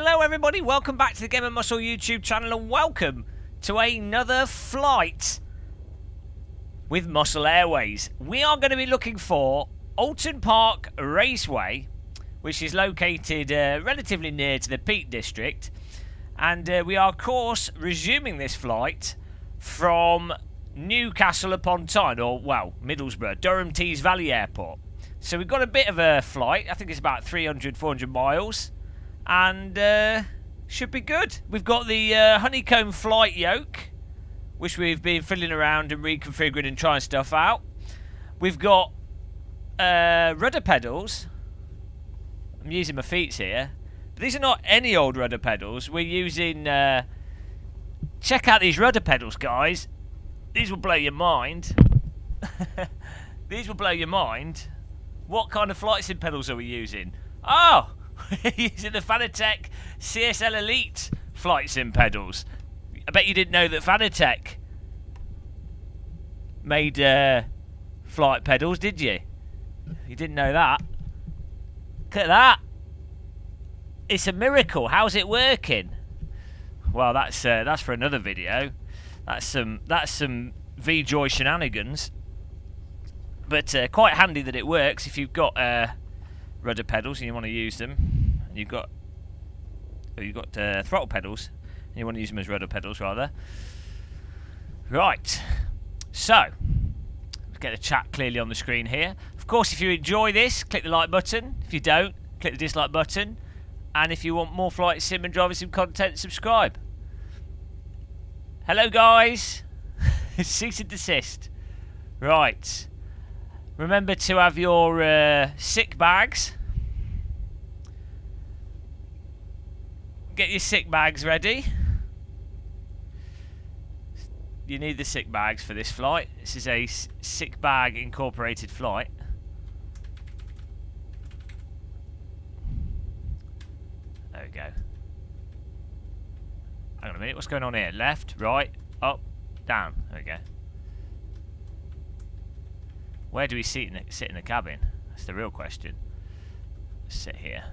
Hello everybody, welcome back to the Game and Muscle YouTube channel and welcome to another flight with Muscle Airways. We are going to be looking for Oulton Park Raceway, which is located relatively near to the Peak District, and we are of course resuming this flight from Newcastle upon Tyne, or well, Middlesbrough, Durham Tees Valley Airport. So we've got a bit of a flight. I think it's about 300-400 miles. And should be good. We've got the honeycomb flight yoke, which we've been fiddling around and reconfiguring and trying stuff out. We've got rudder pedals. I'm using my feet here. But these are not any old rudder pedals. We're using... check out these rudder pedals, guys. These will blow your mind. These will blow your mind. What kind of flight sim pedals are we using? Oh! Using the Fanatec CSL Elite flight sim pedals. I bet you didn't know that Fanatec made flight pedals, did you? You didn't know that. Look at that. It's a miracle. How's it working? Well, that's for another video. That's some VJoy shenanigans. But quite handy that it works if you've got rudder pedals and you want to use them. And you've got throttle pedals and you want to use them as rudder pedals rather. Right. So let's get the chat clearly on the screen here. Of course, if you enjoy this, click the like button. If you don't, click the dislike button. And if you want more flight sim and driving sim content, subscribe. Hello, guys. Cease and desist. Right. Remember to have your sick bags. Get your sick bags ready. You need the sick bags for this flight. This is a sick bag incorporated flight. There we go. Hang on a minute, what's going on here? Left, right, up, down. There we go. Where do we sit in the cabin? That's the real question. Let's sit here.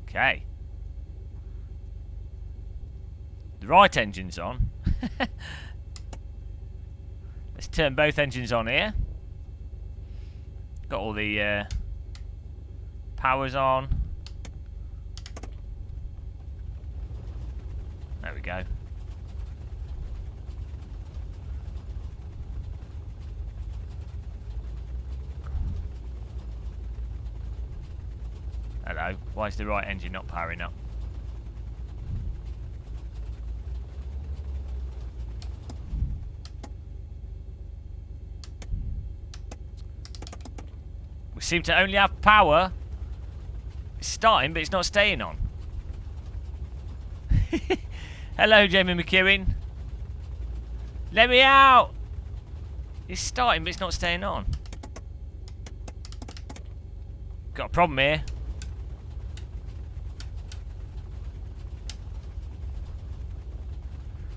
Okay. The right engine's on. Let's turn both engines on here. Got all the powers on. There we go. Hello, why is the right engine not powering up? We seem to only have power. It's starting, but it's not staying on. Hello, Jamie McEwen. Let me out! It's starting, but it's not staying on. Got a problem here.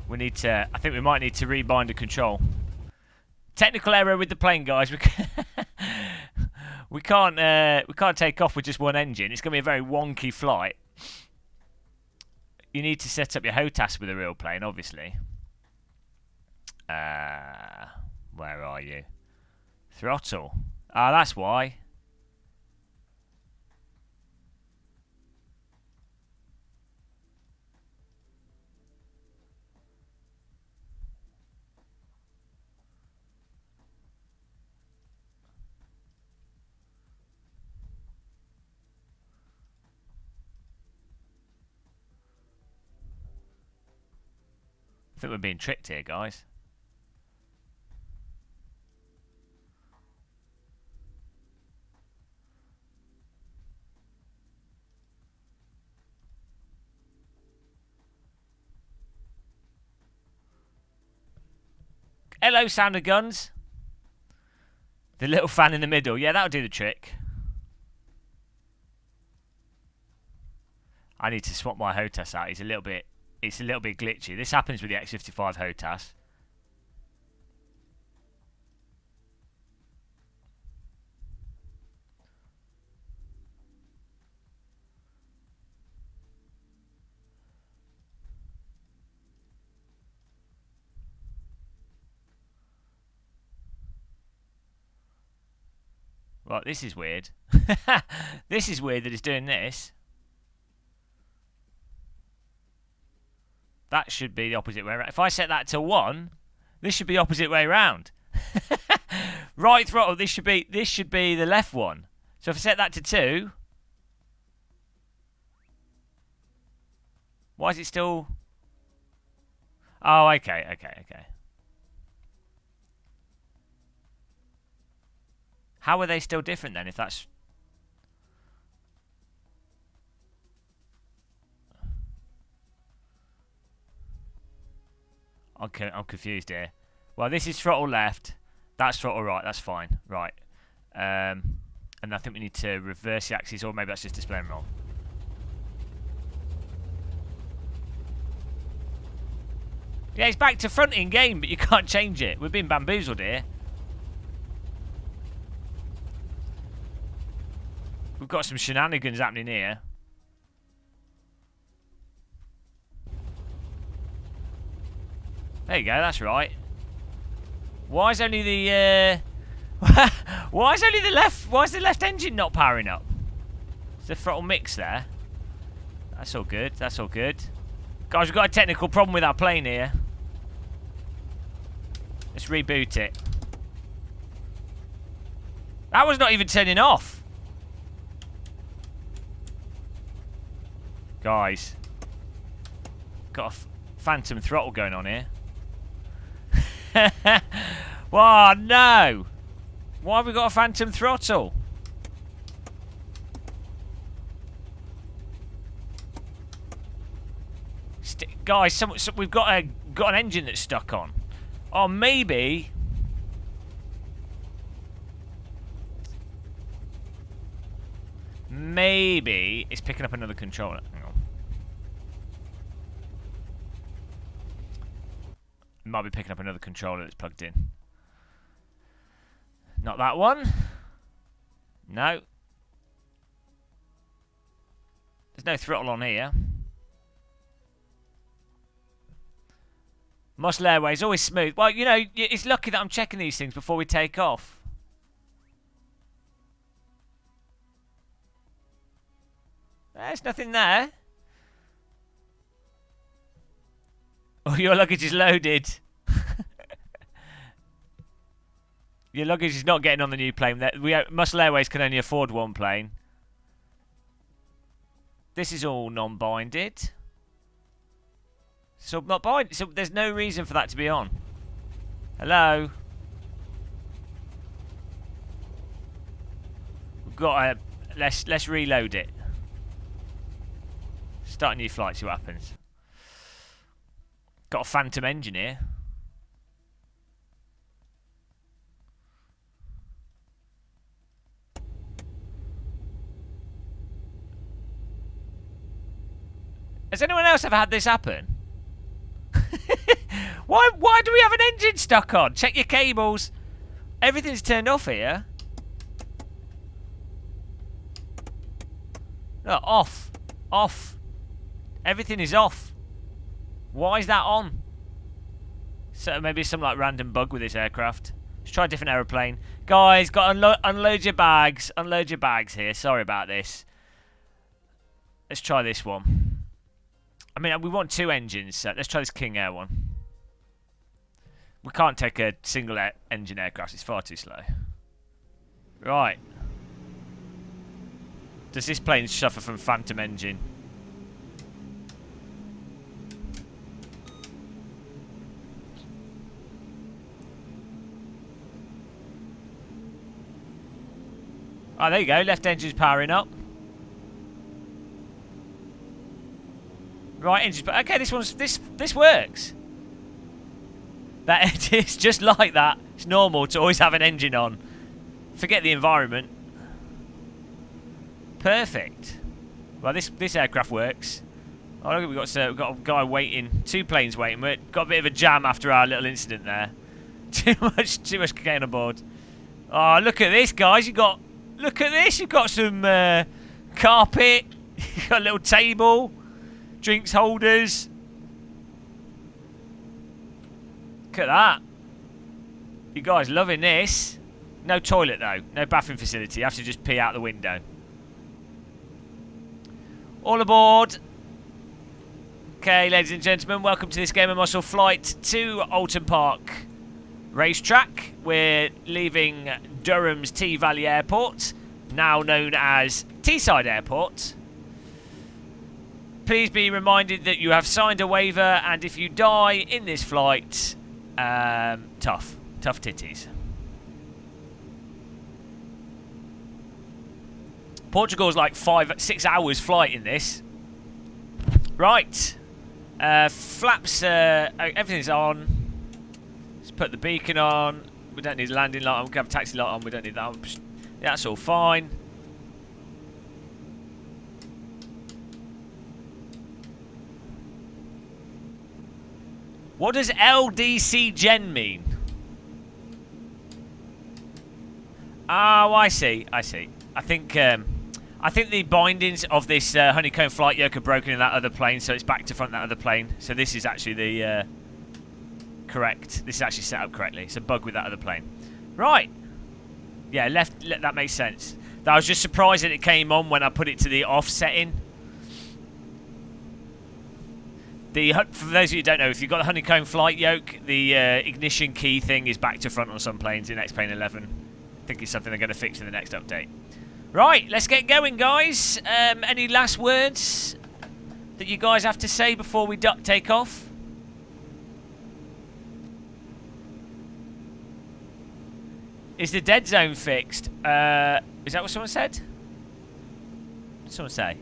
We need to. I think we might need to rebind a control. Technical error with the plane, guys. We can't take off with just one engine. It's going to be a very wonky flight. You need to set up your HOTAS with a real plane, obviously. Where are you? Throttle. Ah, that's why. I think we're being tricked here, guys. Hello, Sound of Guns. The little fan in the middle. Yeah, that'll do the trick. I need to swap my HOTAS out. It's a little bit glitchy. This happens with the X55 HOTAS. Well, this is weird. This is weird that it's doing this. That should be the opposite way around. If I set that to 1, this should be the opposite way around. Right throttle, this should be the left one. So if I set that to 2, why is it still... Oh, okay. How are they still different then, if that's... Okay, I'm confused here. Well, this is throttle left. That's throttle right. That's fine. Right. And I think we need to reverse the axis, or maybe that's just displaying wrong. Yeah, it's back to front in game, but you can't change it. We've been bamboozled here. We've got some shenanigans happening here. There you go, that's right. Why is only the why is the left engine not powering up? Is the throttle mix there? That's all good, that's all good. Guys, we've got a technical problem with our plane here. Let's reboot it. That was not even turning off. Guys, got a phantom throttle going on here. Oh no! Why have we got a phantom throttle? Guys, we've got an engine that's stuck on. Oh, maybe. Maybe it's picking up another controller. Hang on. It might be picking up another controller that's plugged in. Not that one. No. There's no throttle on here. Muscle Airways, always smooth. Well, you know, it's lucky that I'm checking these things before we take off. There's nothing there. Oh, your luggage is loaded. Your luggage is not getting on the new plane. Muscle Airways can only afford one plane. This is all non-binded. So not bind. So there's no reason for that to be on. Hello. We've got let's reload it. Start a new flight. See what happens. Got a phantom engine here. Has anyone else ever had this happen? Why do we have an engine stuck on? Check your cables. Everything's turned off here. No, off. Off. Everything is off. Why is that on? So maybe some like random bug with this aircraft. Let's try a different aeroplane. Guys, got to unload your bags. Unload your bags here. Sorry about this. Let's try this one. I mean, we want 2 engines, so let's try this King Air one. We can't take a single engine aircraft, it's far too slow. Right. Does this plane suffer from phantom engine? Oh, there you go, left engine's powering up. Right, engine. Okay, this works. That it's just like that. It's normal to always have an engine on. Forget the environment. Perfect. Well, this aircraft works. Oh, look, we've got a guy waiting. 2 planes waiting. We've got a bit of a jam after our little incident there. Too much cocaine on board. Oh, look at this, guys. Look at this. You've got some carpet. You've got a little table. Drinks holders. Look at that. You guys loving this. No toilet though. No bathroom facility. You have to just pee out the window. All aboard. Okay, ladies and gentlemen, welcome to this Game of Muscle flight to Oulton Park racetrack. We're leaving Durham's T Valley Airport, now known as Teesside Airport. Please be reminded that you have signed a waiver, and if you die in this flight, tough titties. Portugal's like 5-6 hours flight in this. Right. Flaps, everything's on. Let's put the beacon on. We don't need a landing light on. We can have a taxi light on. We don't need that. Yeah, that's all fine. What does LDC Gen mean? Oh, I see. I think the bindings of this honeycomb flight yoke are broken in that other plane, so it's back to front that other plane. So this is actually the correct. This is actually set up correctly. It's a bug with that other plane. Right. Yeah, that makes sense. I was just surprised that it came on when I put it to the off setting. For those of you who don't know, if you've got the honeycomb flight yoke, the ignition key thing is back to front on some planes in Xplane 11. I think it's something they're going to fix in the next update. Right, let's get going, guys. Any last words that you guys have to say before we take off? Is the dead zone fixed? Is that what someone said? What did someone say?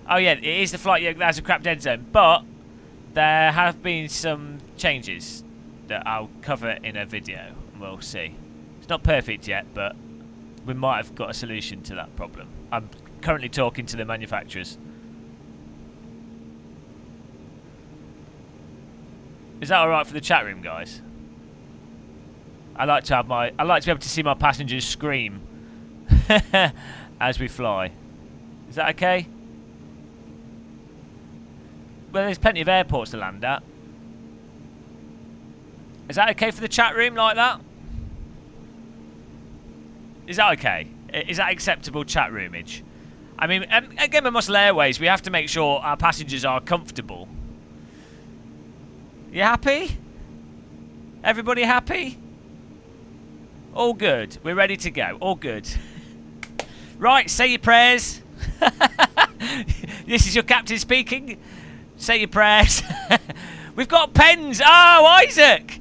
Oh yeah, it is the flight yoke that has a crap dead zone, but there have been some changes that I'll cover in a video. We'll see. It's not perfect yet, but we might have got a solution to that problem. I'm currently talking to the manufacturers. Is that alright for the chat room, guys? I like to be able to see my passengers scream as we fly. Is that okay? Well, there's plenty of airports to land at. Is that okay for the chat room like that? Is that okay? Is that acceptable chat roomage? I mean, again, with Muscle Airways, we have to make sure our passengers are comfortable. You happy? Everybody happy? All good. We're ready to go. All good. Right, say your prayers. This is your captain speaking. Say your prayers. We've got pens. Oh, Isaac,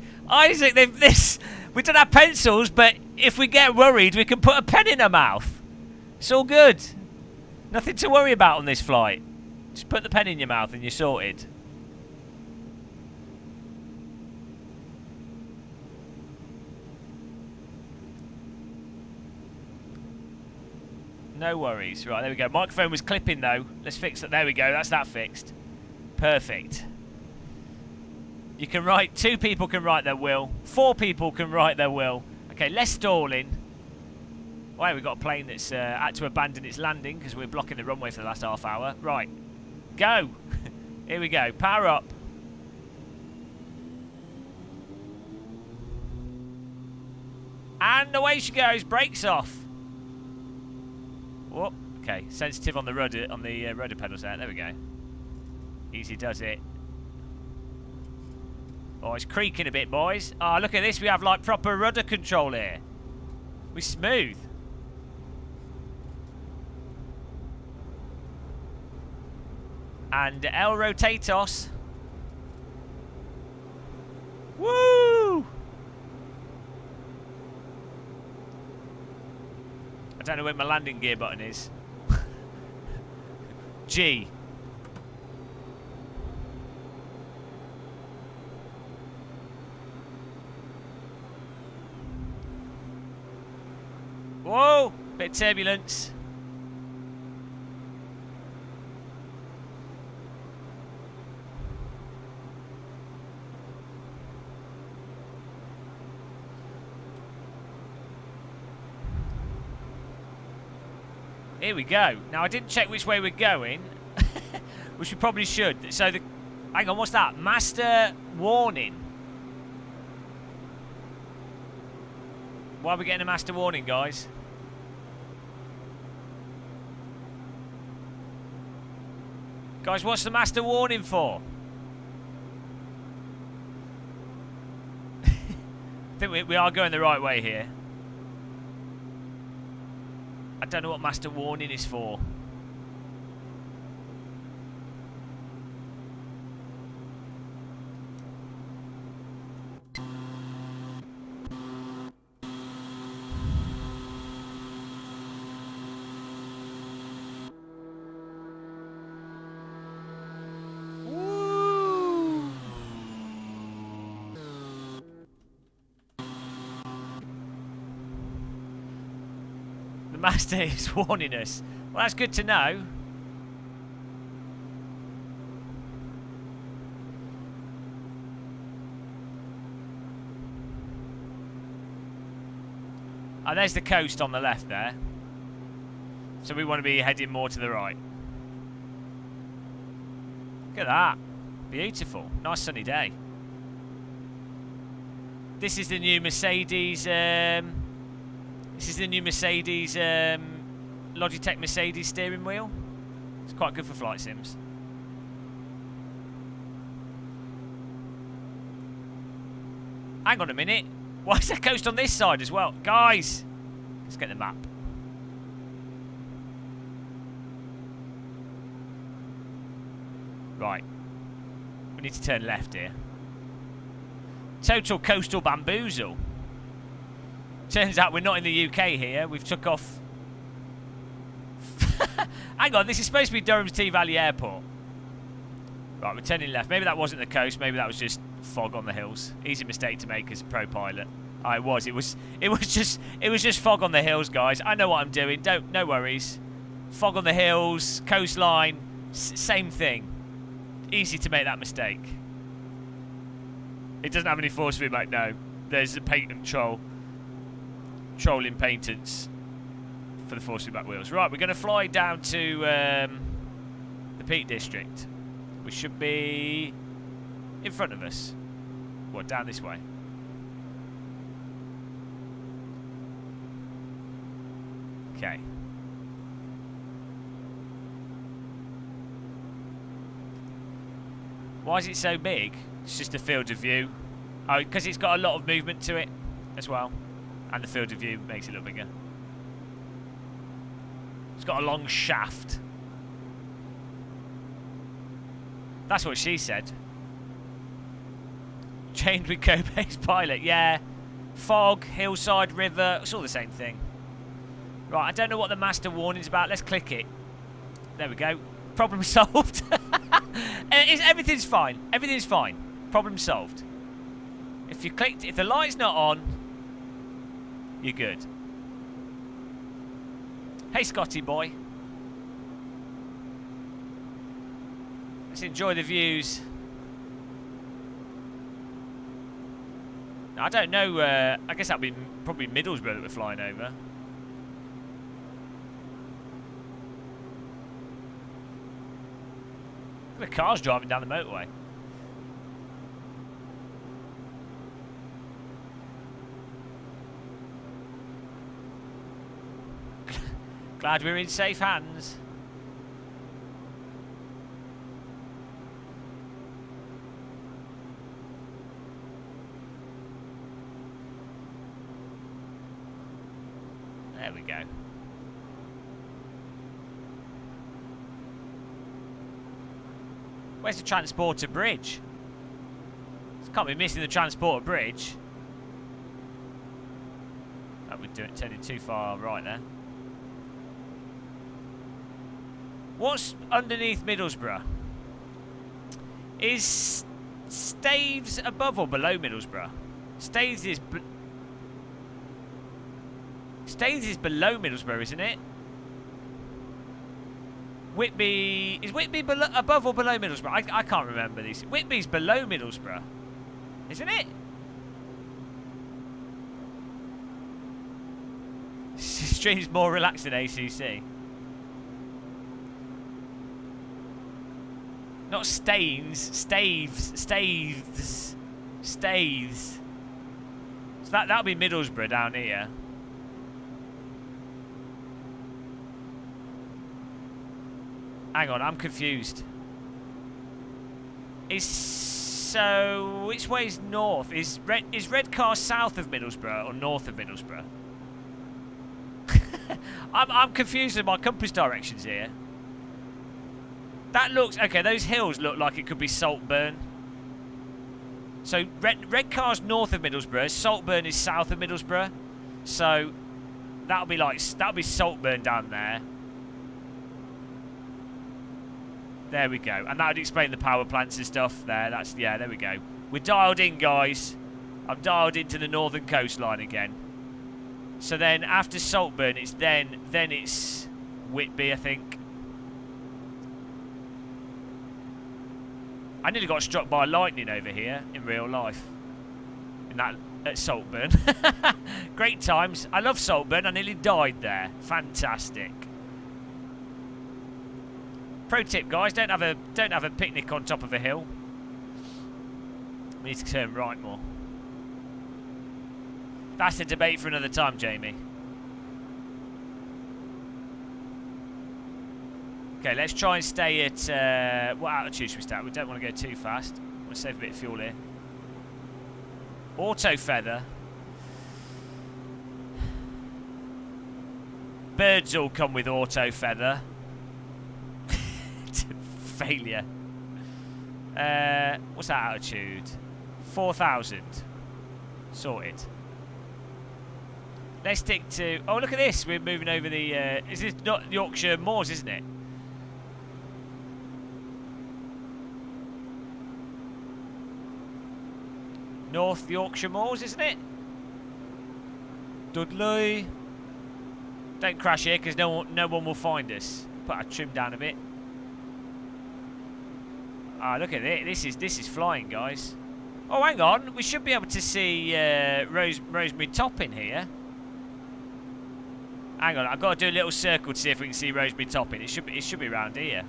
we don't have pencils, but if we get worried, we can put a pen in our mouth. It's all good. Nothing to worry about on this flight. Just put the pen in your mouth and you're sorted. No worries. Right, there we go. Microphone was clipping though. Let's fix it. There we go. That's that fixed. Perfect. You can write, 2 people can write their will. 4 people can write their will. Okay, less stalling. Why, we've got a plane that's had to abandon its landing because we're blocking the runway for the last half hour. Right, go. Here we go, power up. And away she goes, brakes off. Whoop, okay, sensitive on the rudder, rudder pedals there. There we go. Easy does it. Oh, it's creaking a bit, boys. Oh, look at this. We have, like, proper rudder control here. We're smooth. And El Rotatos. Woo! I don't know where my landing gear button is. G. Whoa! Bit of turbulence. Here we go. Now, I didn't check which way we're going, which we probably should. So, hang on, what's that? Master warning. Why are we getting a master warning, guys? Guys, what's the master warning for? I think we are going the right way here. I don't know what master warning is for. Master is warning us. Well, that's good to know. And there's the coast on the left there. So we want to be heading more to the right. Look at that. Beautiful. Nice sunny day. This is the new Mercedes... This is the new Mercedes, Logitech Mercedes steering wheel. It's quite good for flight sims. Hang on a minute. Why is there coast on this side as well? Guys! Let's get the map. Right. We need to turn left here. Total coastal bamboozle. Turns out we're not in the UK here. We've took off... Hang on, this is supposed to be Durham's T-Valley Airport. Right, we're turning left. Maybe that wasn't the coast. Maybe that was just fog on the hills. Easy mistake to make as a pro pilot. Oh, it was. It was just fog on the hills, guys. I know what I'm doing. No worries. Fog on the hills, coastline, same thing. Easy to make that mistake. It doesn't have any force feedback, no. There's a patent trolling patents for the force feedback wheels. Right, we're going to fly down to the Peak District, which should be in front of us. What, down this way? Okay. Why is it so big? It's just a field of view. Oh, because it's got a lot of movement to it as well. And the field of view makes it look bigger. It's got a long shaft. That's what she said. Chained with Kobe's pilot, yeah. Fog, hillside, river, it's all the same thing. Right, I don't know what the master warning's about. Let's click it. There we go. Problem solved. Everything's fine. Everything's fine. Problem solved. If you clicked, if the light's not on, you're good. Hey, Scotty boy. Let's enjoy the views. I don't know. I guess that'll be probably Middlesbrough that we're flying over. The car's driving down the motorway. Glad we're in safe hands. There we go. Where's the transporter bridge? Can't be missing the transporter bridge. Oh, we're turning too far right there. What's underneath Middlesbrough? Is Staves above or below Middlesbrough? Staves is below Middlesbrough, isn't it? Whitby... Is Whitby above or below Middlesbrough? I can't remember these. Whitby's below Middlesbrough, isn't it? Stream's more relaxed than ACC. Not Staines, Staves. So that'll be Middlesbrough down here. Hang on, I'm confused. So which way is north? Is Redcar south of Middlesbrough or north of Middlesbrough? I'm confused with my compass directions here. That looks okay. Those hills look like it could be Saltburn. So Redcar's north of Middlesbrough. Saltburn is south of Middlesbrough. So that'll be Saltburn down there. There we go. And that would explain the power plants and stuff there. Yeah, there we go. We're dialed in, guys. I'm dialed into the northern coastline again. So then after Saltburn, it's then it's Whitby, I think. I nearly got struck by lightning over here in real life. At Saltburn. Great times. I love Saltburn. I nearly died there. Fantastic. Pro tip, guys: don't have a picnic on top of a hill. We need to turn right more. That's a debate for another time, Jamie. Okay, let's try and stay at... what altitude should we start? We don't want to go too fast. I want to save a bit of fuel here. Auto feather. Birds all come with auto feather. Failure. What's that altitude? 4,000. Sorted. Let's stick to... Oh, look at this. We're moving over the... is this not Yorkshire Moors, isn't it? North Yorkshire Moors, isn't it? Dudley. Don't crash here, because no one will find us. Put our trim down a bit. Ah, look at it. This is flying, guys. Oh, hang on. We should be able to see Rosemary Top in here. Hang on. I've got to do a little circle to see if we can see Rosemary Top in. It should be around here.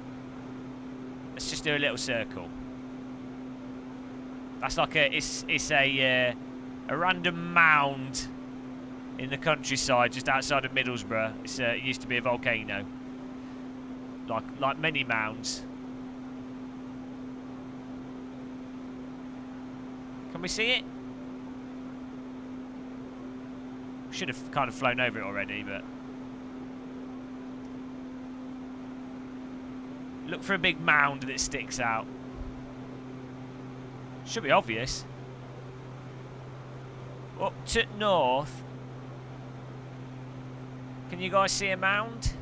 Let's just do a little circle. That's like it's a random mound in the countryside just outside of Middlesbrough. It used to be a volcano. Like many mounds. Can we see it? Should have kind of flown over it already, but... Look for a big mound that sticks out. Should be obvious. Up to north. Can you guys see a mound?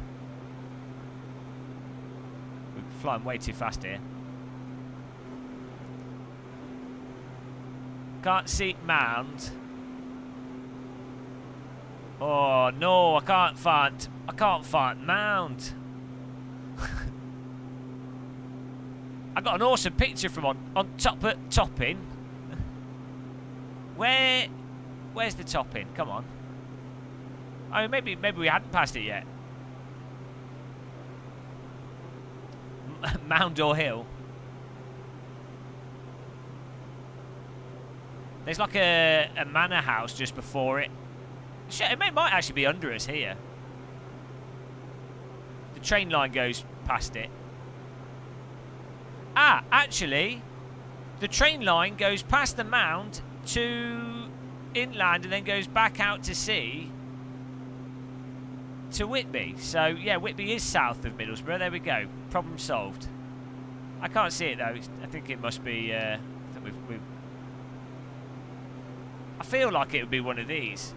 We're flying way too fast here. Can't see mound. Oh no, I can't find mound. I got an awesome picture from on topping. Where's the topping? Come on. Oh, maybe we hadn't passed it yet. Mound or hill. There's like a manor house just before it. Shit, it might actually be under us here. The train line goes past it. Ah, actually, the train line goes past the mound to inland and then goes back out to sea to Whitby. So, yeah, Whitby is south of Middlesbrough. There we go. Problem solved. I can't see it, though. I think it must be... I feel like it would be one of these.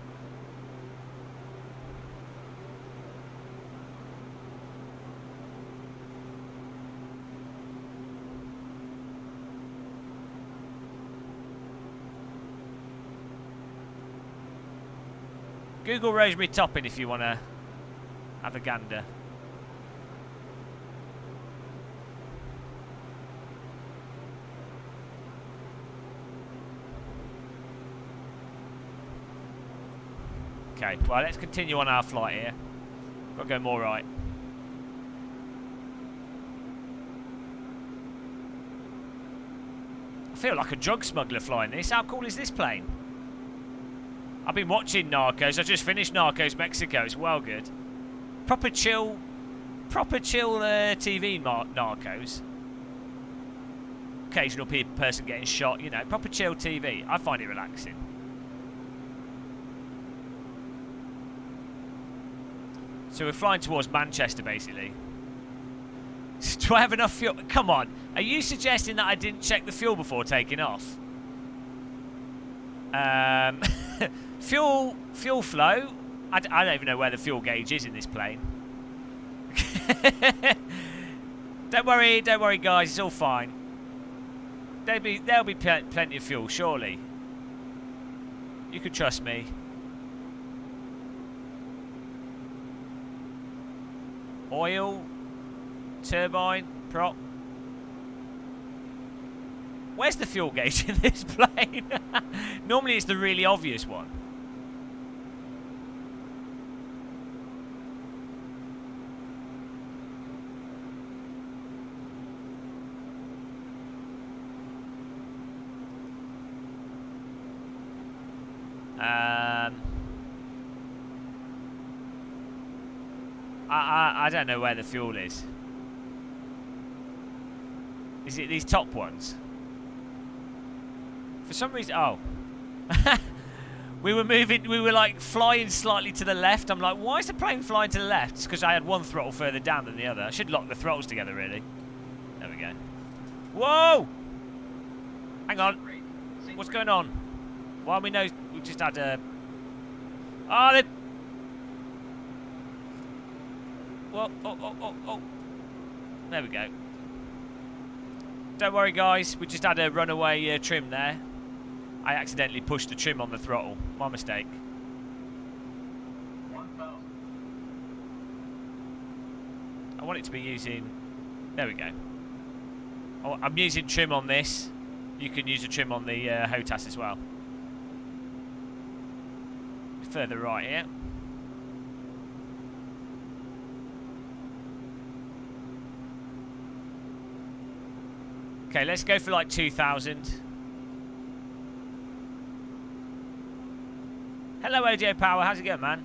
Google Rosemary Topping if you want to have a gander. Okay, well, let's continue on our flight here. Got to go more right. I feel like a drug smuggler flying this. How cool is this plane? I've been watching Narcos. I just finished Narcos Mexico. It's well good. Proper chill proper chill TV narcos. Occasional person getting shot, you know, proper chill TV. I find it relaxing. So we're flying towards Manchester, basically. Do I have enough fuel? Come on. Are you suggesting that I didn't check the fuel before taking off? Fuel flow. I don't even know where the fuel gauge is in this plane. Don't worry, guys. It's all fine. There'll be plenty of fuel, surely. You can trust me. Oil, turbine, prop. Where's the fuel gauge in this plane? Normally it's the really obvious one. I don't know where the fuel is. Is it these top ones? For some reason, oh. we were like flying slightly to the left. I'm like, why is the plane flying to the left? It's because I had one throttle further down than the other. I should lock the throttles together, really. There we go. Whoa! Hang on. What's going on? Well, we know we just had a... Oh, they... Whoa, oh. There we go. Don't worry, guys. We just had a runaway trim there. I accidentally pushed the trim on the throttle. My mistake. 1,000. I want it to be using... There we go. Oh, I'm using trim on this. You can use a trim on the HOTAS as well. Further right here. Okay, let's go for like 2,000. Hello, Audio Power. How's it going, man?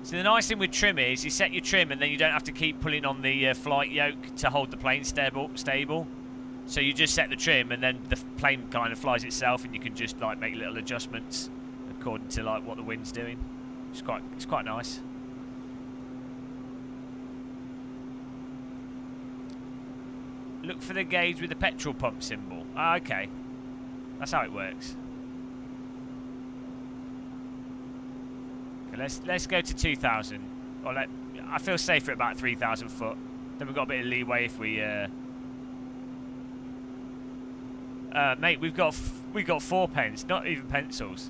So the nice thing with trim is you set your trim and then you don't have to keep pulling on the flight yoke to hold the plane stable. So you just set the trim and then the plane kind of flies itself and you can just like make little adjustments according to like what the wind's doing. It's quite nice. Look for the gauge with the petrol pump symbol. Ah, okay. That's how it works. Okay, let's go to 2,000. Or I feel safer at about 3,000 foot. Then we've got a bit of leeway if we. Mate, we've got 4 pens, not even pencils.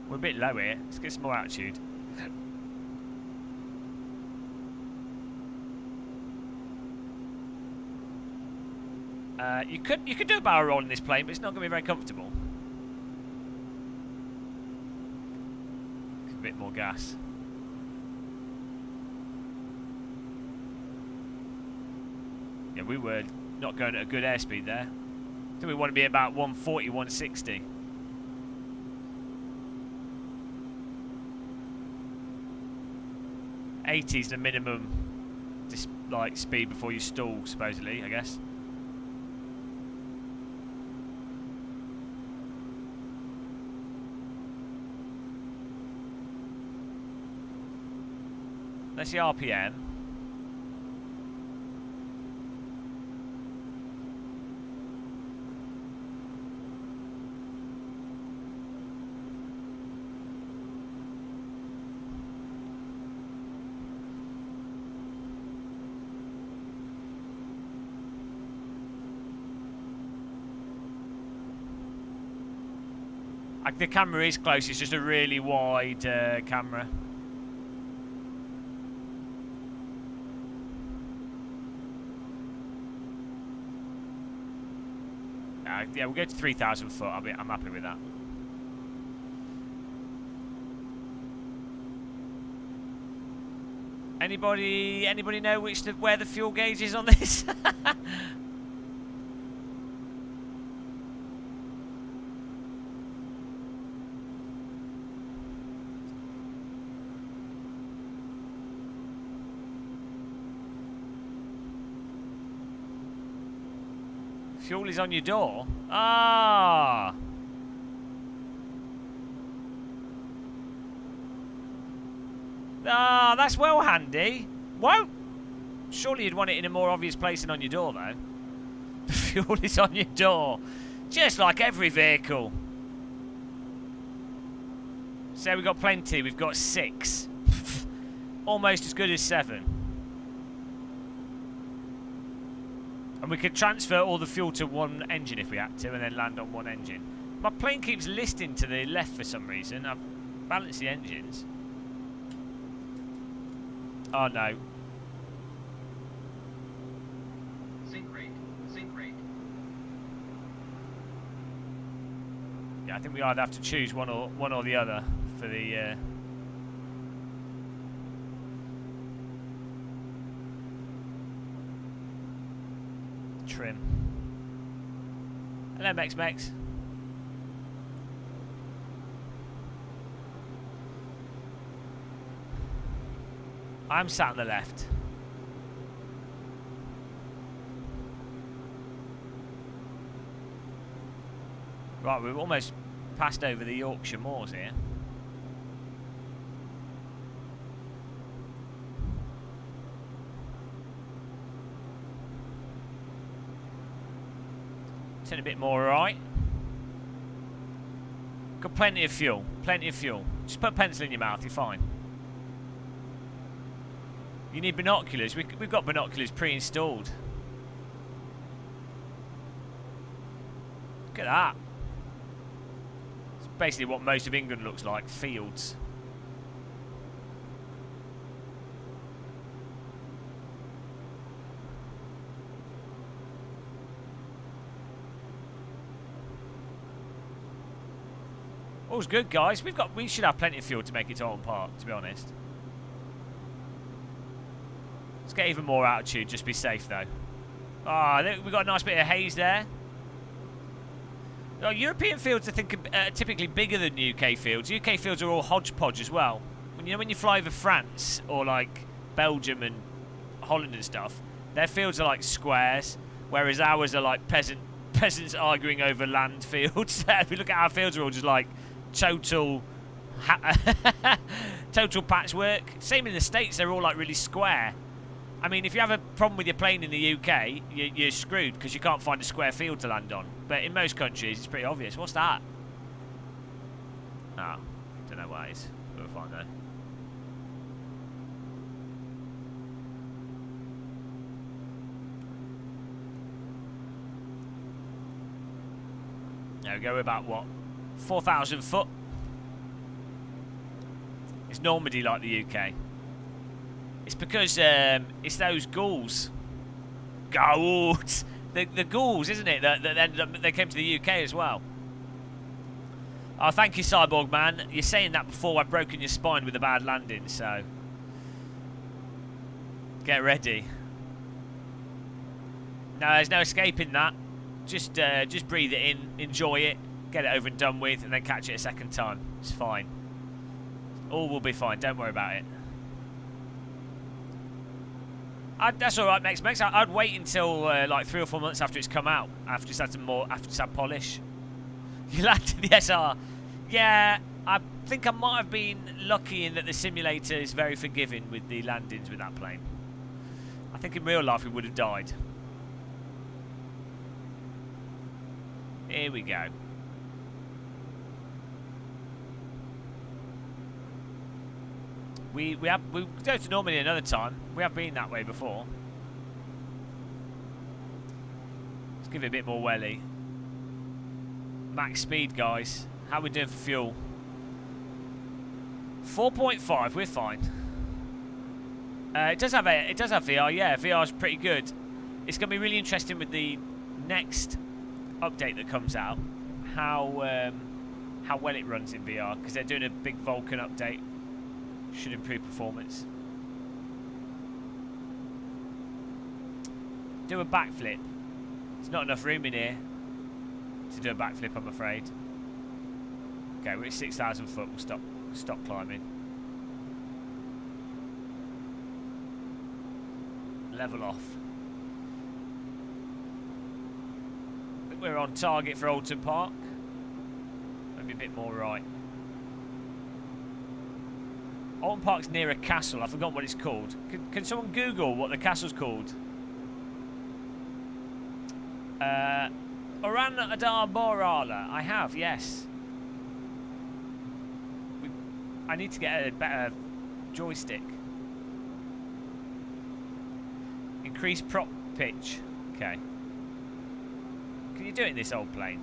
We're a bit low here. Let's get some more altitude. You could do a barrel roll in this plane, but it's not going to be very comfortable. A bit more gas. Yeah, we were not going at a good airspeed there. I think we want to be about 140, 160. '80 is the minimum, like speed before you stall, supposedly, I guess. Let's see RPM. The camera is close, it's just a really wide camera. Yeah, we'll go to 3,000 foot. I'm happy with that. Anybody know where the fuel gauge is on this? Fuel is on your door. Ah. Ah, that's well handy. Whoa. Surely you'd want it in a more obvious place than on your door, though. The fuel is on your door. Just like every vehicle. So we've got plenty. We've got 6. Almost as good as 7. And we could transfer all the fuel to one engine if we had to, and then land on one engine. My plane keeps listing to the left for some reason. I've balanced the engines. Oh no. Sink rate. Sink rate. Yeah, I think we either have to choose one or the other for the. Trim. Hello, Mex. I'm sat on the left. Right, we've almost passed over the Yorkshire moors here. Turn a bit more right. Got plenty of fuel. Plenty of fuel. Just put a pencil in your mouth, you're fine. You need binoculars. We've got binoculars pre-installed. Look at that. It's basically what most of England looks like. Fields. All's good, guys. We should have plenty of fuel to make it to Oulton Park, to be honest. Let's get even more altitude, just be safe though. Ah, oh, we've got a nice bit of haze there. Oh, European fields are typically bigger than UK fields. UK fields are all hodgepodge as well. When you fly over France or like Belgium and Holland and stuff, their fields are like squares, whereas ours are like peasants arguing over land fields. If we look at our fields, are all just like total patchwork. Same in the States, they're all like really square. I mean, if you have a problem with your plane in the UK, you're screwed because you can't find a square field to land on. But in most countries, it's pretty obvious. What's that? Oh, don't know what it is. We'll find out. There we go. We're about, what, 4,000 foot? It's Normandy like the UK. It's because it's those ghouls. Ghouls! The ghouls, isn't it? They came to the UK as well. Oh, thank you, Cyborg Man. You're saying that before I've broken your spine with a bad landing, so get ready. No, there's no escaping that. Just breathe it in, enjoy it, get it over and done with, and then catch it a second time. It's fine. All will be fine. Don't worry about it. That's all right, Mex. I'd wait until like 3 or 4 months after it's come out. After it's had some polish. You landed the SR. Yeah, I think I might have been lucky in that the simulator is very forgiving with the landings with that plane. I think in real life we would have died. Here we go. We go to Normandy another time. We have been that way before. Let's give it a bit more welly. Max speed, guys. How are we doing for fuel? 4.5. We're fine. It does have VR. Yeah, VR is pretty good. It's going to be really interesting with the next update that comes out. How well it runs in VR, because they're doing a big Vulcan update. Should improve performance. Do a backflip. There's not enough room in here to do a backflip, I'm afraid. Okay, we're at 6,000 foot. We'll stop climbing. Level off. We're on target for Oulton Park. Maybe a bit more right. Oulton Park's near a castle. I forgot what it's called. Can someone Google what the castle's called? Oran Adar Borala. I have, yes. I need to get a better joystick. Increase prop pitch. Okay. Can you do it in this old plane?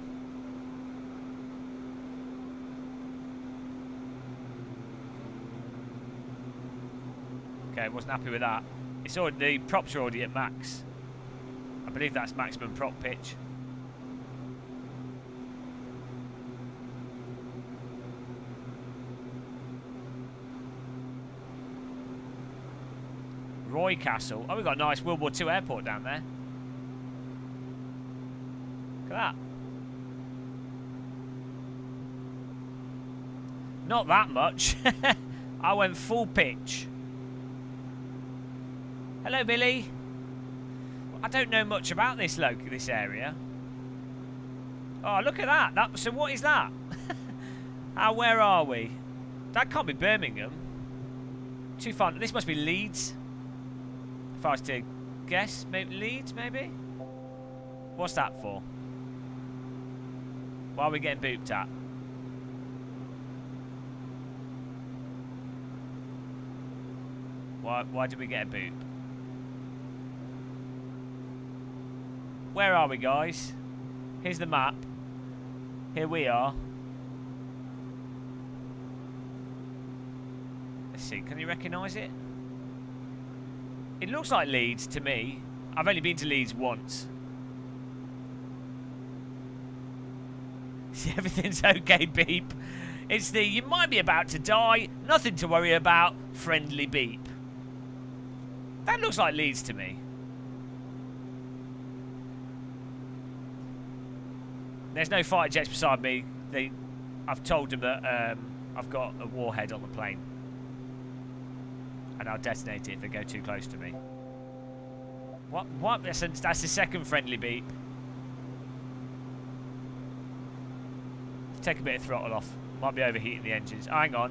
Okay, wasn't happy with that. It's already, the props are already at max. I believe that's maximum prop pitch. Roy Castle. Oh, we've got a nice World War II airport down there. Look at that. Not that much. I went full pitch. Hello, Billy. I don't know much about this area. Oh, look at that. So what is that? Where are we? That can't be Birmingham. Too far. This must be Leeds. If I was to guess, maybe Leeds, maybe? What's that for? Why are we getting booped at? Why did we get a boop? Where are we, guys? Here's the map. Here we are. Let's see, can you recognise it? It looks like Leeds to me. I've only been to Leeds once. See, everything's okay, beep. It's the you might be about to die, nothing to worry about, friendly beep. That looks like Leeds to me. There's no fighter jets beside me. I've told them that I've got a warhead on the plane. And I'll detonate it if they go too close to me. What? That's the second friendly beep. Take a bit of throttle off. Might be overheating the engines. Oh, hang on.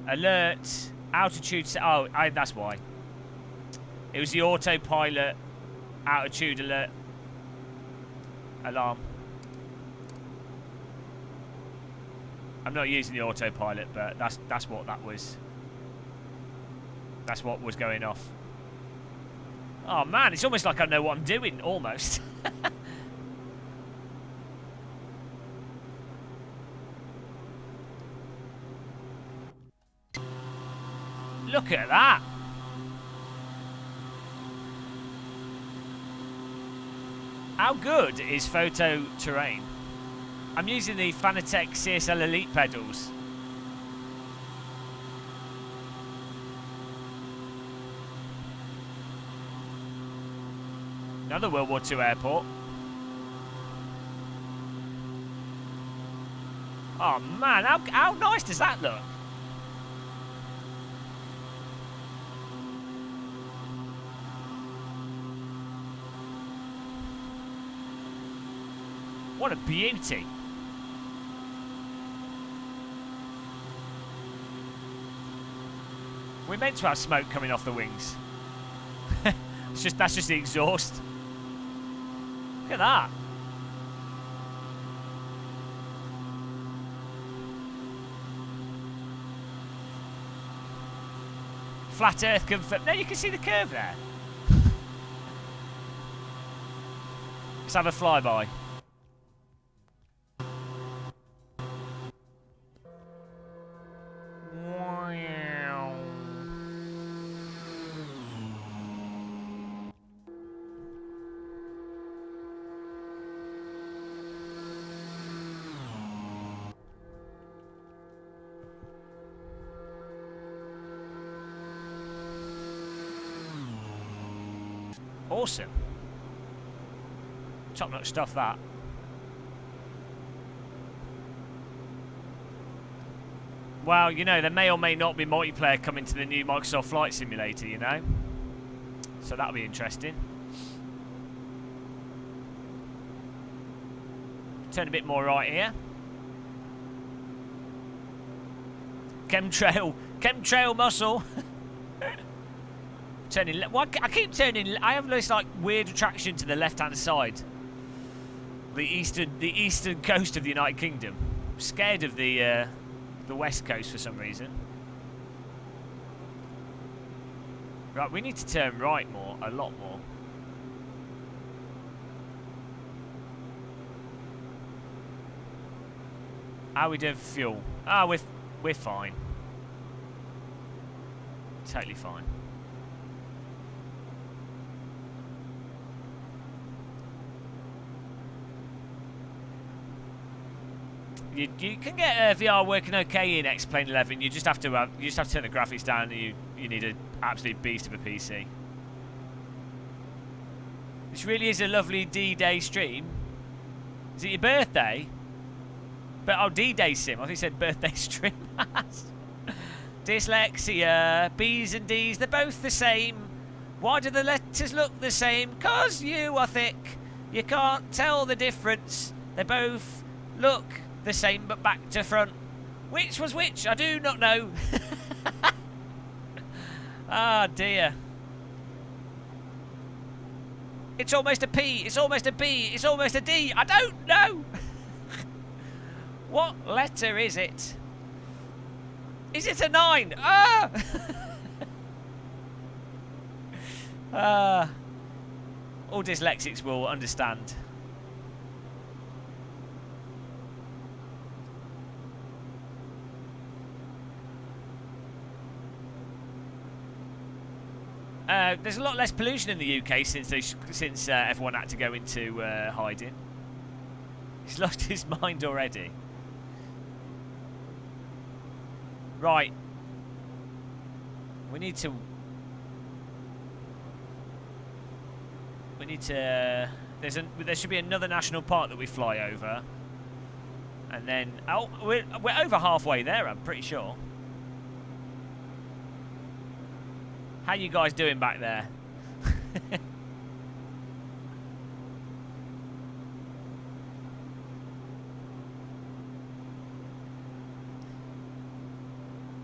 Alert. Altitude. Oh, that's why. It was the autopilot altitude alert alarm. I'm not using the autopilot, but that's what that was. That's what was going off. Oh man, it's almost like I know what I'm doing, almost. Look at that. How good is photo terrain? I'm using the Fanatec CSL Elite pedals. Another World War II airport. Oh man, how nice does that look? What a beauty. We're meant to have smoke coming off the wings. That's just the exhaust. Look at that. Flat Earth confirmed. No, you can see the curve there. Let's have a flyby. Awesome. Top-notch stuff, that. Well, you know, there may or may not be multiplayer coming to the new Microsoft Flight Simulator, you know. So that'll be interesting. Turn a bit more right here. Chemtrail muscle. Turning. Well, I keep turning. I have this like weird attraction to the left-hand side. The eastern coast of the United Kingdom. I'm scared of the west coast for some reason. Right, we need to turn right more, a lot more. How are we doing for fuel? Ah, we're fine. Totally fine. You can get VR working okay in Xplane 11. You just have to turn the graphics down. And you need an absolute beast of a PC. This really is a lovely D-Day stream. Is it your birthday? But oh, D-Day sim. I think you said birthday stream. Dyslexia, B's and D's, they're both the same. Why do the letters look the same? 'Cause you are thick. You can't tell the difference. They both look the same but back to front. Which was which? I do not know. Ah, dear. It's almost a P. It's almost a B. It's almost a D. I don't know. What letter is it? Is it a 9? Ah! All dyslexics will understand. There's a lot less pollution in the UK since everyone had to go into hiding. He's lost his mind already. Right. We need to. There should be another national park that we fly over, and then we're over halfway there. I'm pretty sure. How you guys doing back there?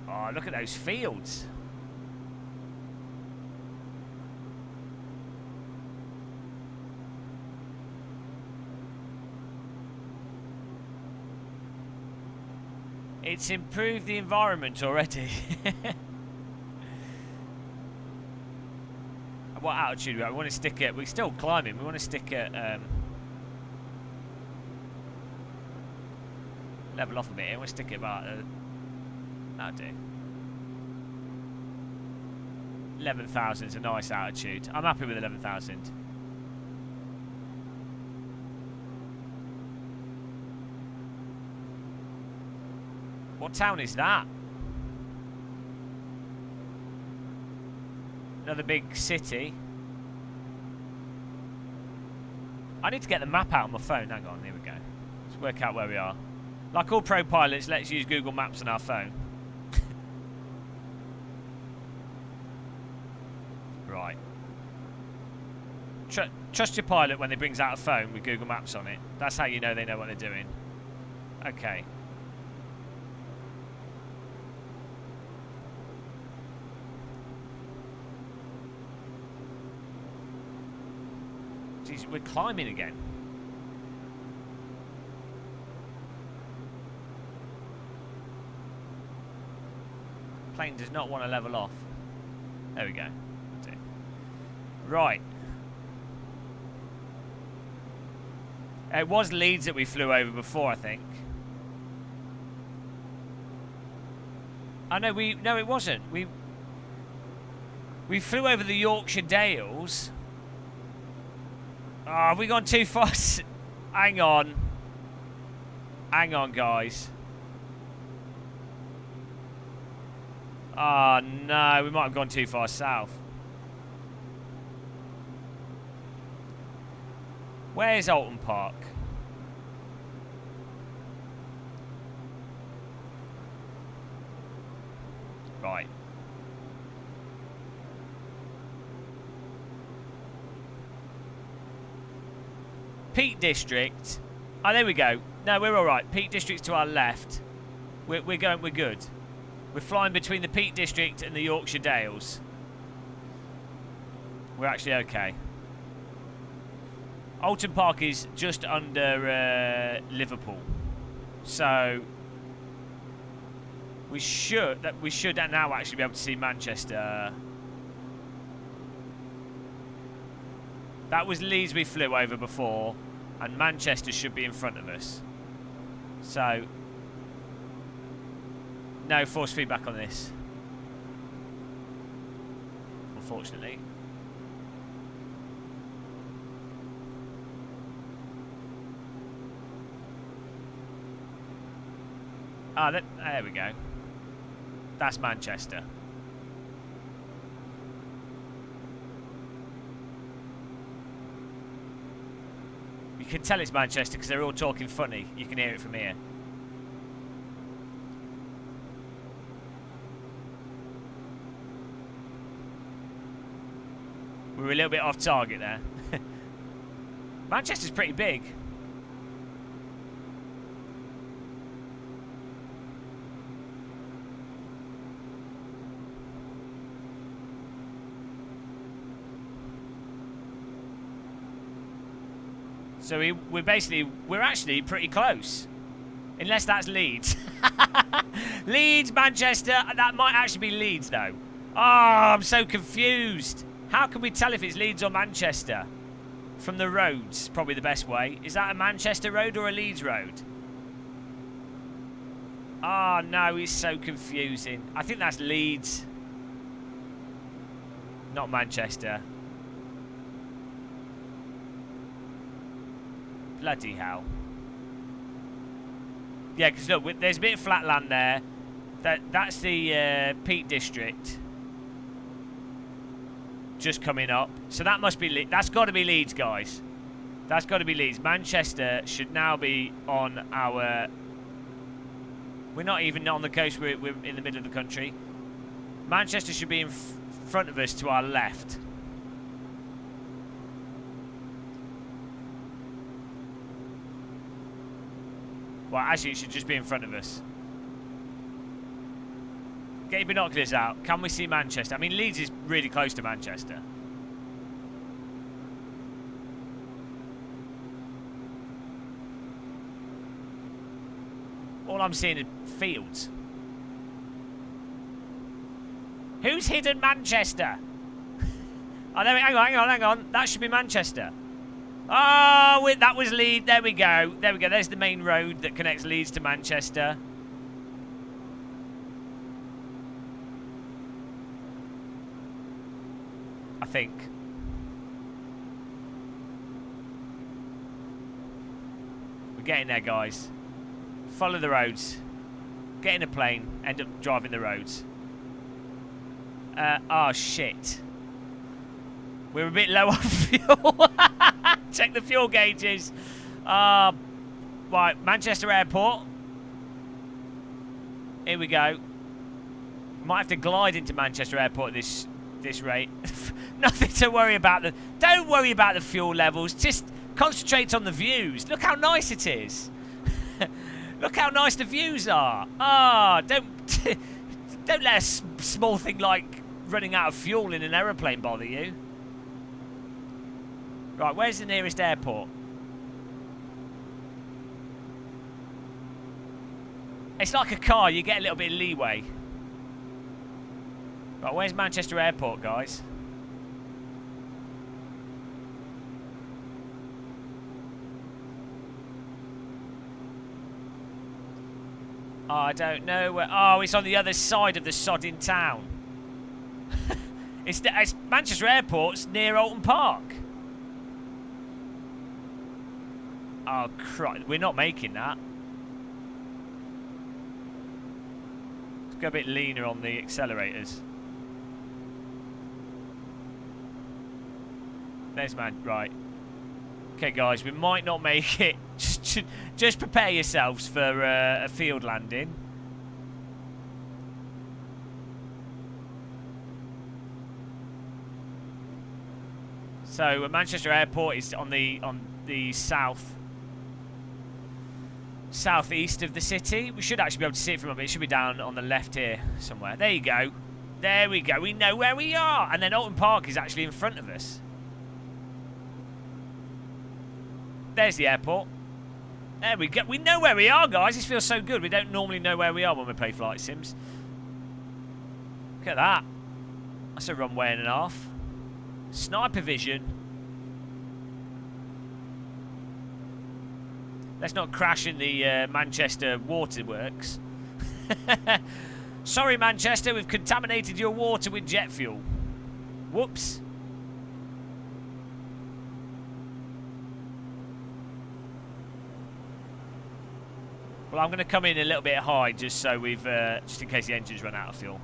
Oh, look at those fields. It's improved the environment already. What altitude? We want to stick at. We're still climbing. We want to stick at. Level off a bit. We want to stick at about. That'll do. 11,000 is a nice altitude. I'm happy with 11,000. What town is that? Another big city. I need to get the map out on my phone. Hang on, here we go. Let's work out where we are. Like all pro pilots, let's use Google Maps on our phone. Right. Trust your pilot when they brings out a phone with Google Maps on it. That's how you know they know what they're doing. Okay. Jeez, we're climbing again. Plane does not want to level off. There we go. Right. It was Leeds that we flew over before, I think. Oh no, no, it wasn't. We flew over the Yorkshire Dales. Oh, have we gone too fast? Hang on. Hang on, guys. Oh, no. We might have gone too far south. Where's Oulton Park? Right. Peak District Oh, there we go. No, we're all right. Peak District's to our left. We're good. We're flying between the Peak District and the Yorkshire Dales. We're actually okay. Oulton Park is just under Liverpool, so we should now actually be able to see Manchester. That was Leeds we flew over before, and Manchester should be in front of us. So no force feedback on this, unfortunately. Ah, there we go. That's Manchester. You can tell it's Manchester because they're all talking funny. You can hear it from here. We were a little bit off target there. Manchester's pretty big. So we're actually pretty close. Unless that's Leeds. Leeds, Manchester, that might actually be Leeds though. Oh, I'm so confused. How can we tell if it's Leeds or Manchester? From the roads, probably the best way. Is that a Manchester road or a Leeds road? Oh no, it's so confusing. I think that's Leeds. Not Manchester. Bloody hell. Yeah, because look, there's a bit of flat land there. That's the Peak District. Just coming up. So that must be... That's got to be Leeds, guys. That's got to be Leeds. Manchester should now be on our... We're not even on the coast. We're in the middle of the country. Manchester should be in front of us to our left. Well, actually, it should just be in front of us. Get your binoculars out. Can we see Manchester? I mean, Leeds is really close to Manchester. All I'm seeing is fields. Who's hidden Manchester? Oh, there, hang on. That should be Manchester. Oh, that was Leeds. There we go. There's the main road that connects Leeds to Manchester. I think. We're getting there, guys. Follow the roads. Get in a plane. End up driving the roads. Oh, shit. We're a bit low on fuel. Check the fuel gauges. Right, Manchester Airport. Here we go. Might have to glide into Manchester Airport at this rate. Nothing to worry about. Don't worry about the fuel levels. Just concentrate on the views. Look how nice it is. Look how nice the views are. Don't let a small thing like running out of fuel in an aeroplane bother you. Right, where's the nearest airport? It's like a car, you get a little bit of leeway. Right, where's Manchester Airport, guys? Oh, I don't know where... Oh, it's on the other side of the sodding town. It's Manchester Airport's near Oulton Park. Oh, crap. We're not making that. Let's go a bit leaner on the accelerators. There's man. Right. Okay, guys. We might not make it. Just prepare yourselves for a field landing. So Manchester Airport is on the south southeast of the city. We should actually be able to see it from up. It should be down on the left here somewhere. There you go. There we go. We know where we are. And then Oulton Park is actually in front of us. There's the airport. There we go. We know where we are, guys. This feels so good. We don't normally know where we are when we play flight sims. Look at that. That's a runway and a half. Sniper vision. Let's not crash in the Manchester waterworks. Sorry, Manchester, we've contaminated your water with jet fuel. Whoops. Well, I'm going to come in a little bit high just so we've, just in case the engines run out of fuel.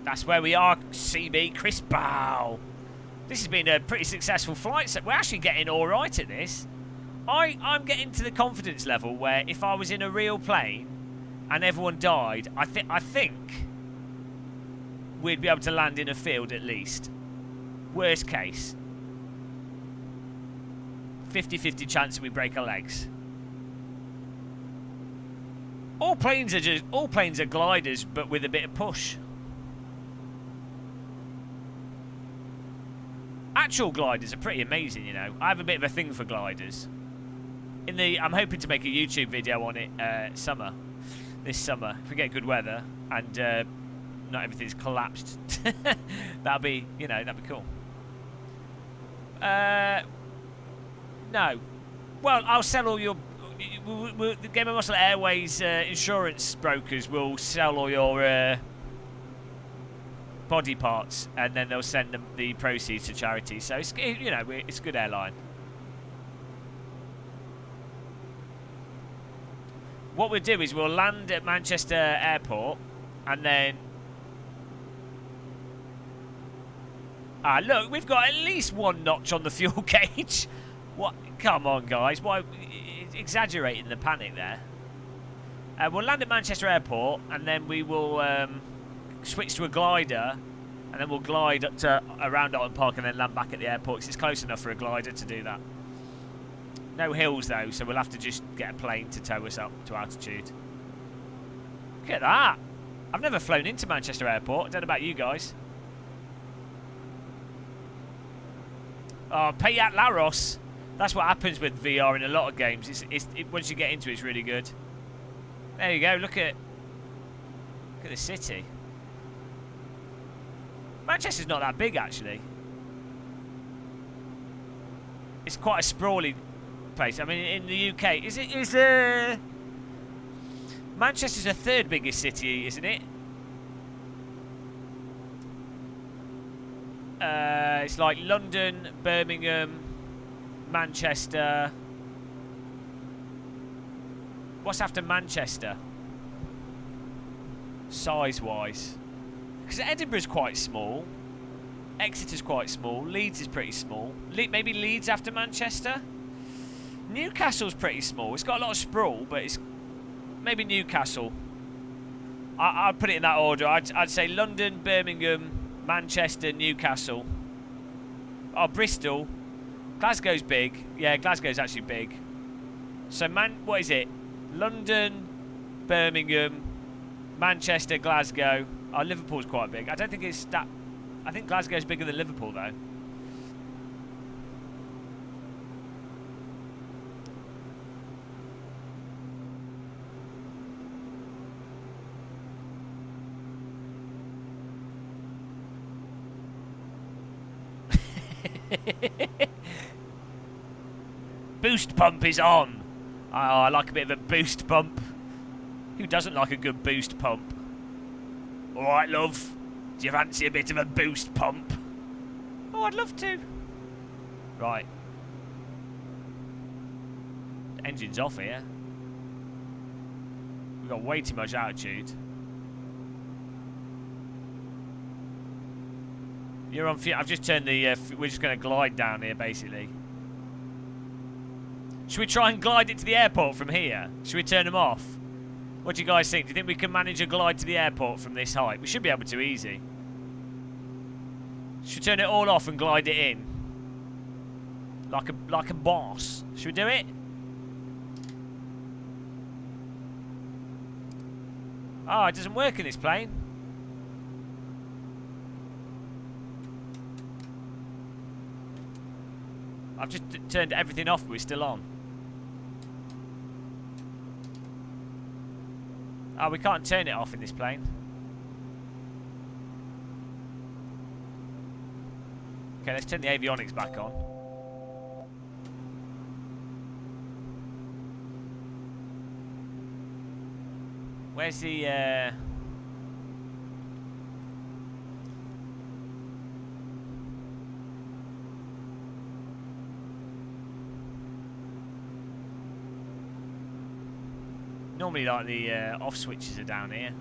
That's where we are, CB, Chris Bow. This has been a pretty successful flight set. We're actually getting all right at this. I'm getting to the confidence level where if I was in a real plane and everyone died, I think we'd be able to land in a field at least. Worst case. 50-50 chance that we break our legs. All planes are gliders, but with a bit of push. Actual gliders are pretty amazing, you know. I have a bit of a thing for gliders. I'm hoping to make a YouTube video on it this summer, if we get good weather and not everything's collapsed. that'd be cool. No. Well, I'll sell all your... the Game of Muscle Airways insurance brokers will sell all your body parts, and then they'll send them the proceeds to charity. So it's, you know, it's a good airline. What we'll do is we'll land at Manchester Airport, and then... Ah, look, we've got at least one notch on the fuel gauge. What? Come on, guys. Why? Exaggerating the panic there. We'll land at Manchester Airport, and then we will switch to a glider, and then we'll glide up to around Oulton Park, and then land back at the airport, because it's close enough for a glider to do that. No hills, though, so we'll have to just get a plane to tow us up to altitude. Look at that. I've never flown into Manchester Airport. I don't know about you guys. Oh, Payat Laros. That's what happens with VR in a lot of games. Once you get into it, it's really good. There you go. Look at the city. Manchester's not that big, actually. It's quite a sprawly place. I mean, in the UK, Manchester's the third biggest city, isn't it? It's like London, Birmingham, Manchester. What's after Manchester? Size-wise. Because Edinburgh's quite small. Exeter's quite small. Leeds is pretty small. Maybe Leeds after Manchester? Newcastle's pretty small. It's got a lot of sprawl, but it's... Maybe Newcastle. I'd put it in that order. I'd say London, Birmingham, Manchester, Newcastle. Oh, Bristol. Glasgow's big. Yeah, Glasgow's actually big. So, what is it? London, Birmingham, Manchester, Glasgow. Oh, Liverpool's quite big. I don't think it's that... I think Glasgow's bigger than Liverpool, though. Boost pump is on. Oh, I like a bit of a boost pump. Who doesn't like a good boost pump? Alright, love. Do you fancy a bit of a boost pump? Oh, I'd love to. Right. The engine's off here. We've got way too much altitude. You're on... I've just turned the... we're just going to glide down here, basically. Should we try and glide it to the airport from here? Should we turn them off? What do you guys think? Do you think we can manage a glide to the airport from this height? We should be able to, easy. Should we turn it all off and glide it in? Like a boss. Should we do it? Oh, it doesn't work in this plane. I've just turned everything off, but we're still on. Oh, we can't turn it off in this plane. Okay, let's turn the avionics back on. Where's the, Normally, like, the off switches are down here.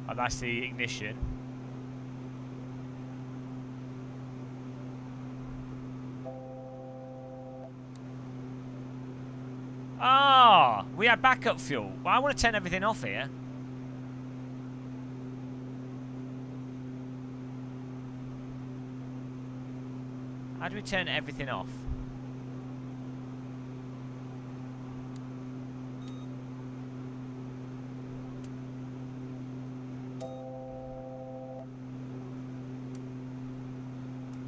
Oh, that's the ignition. Ah, we had backup fuel. Well, I want to turn everything off here. How do we turn everything off?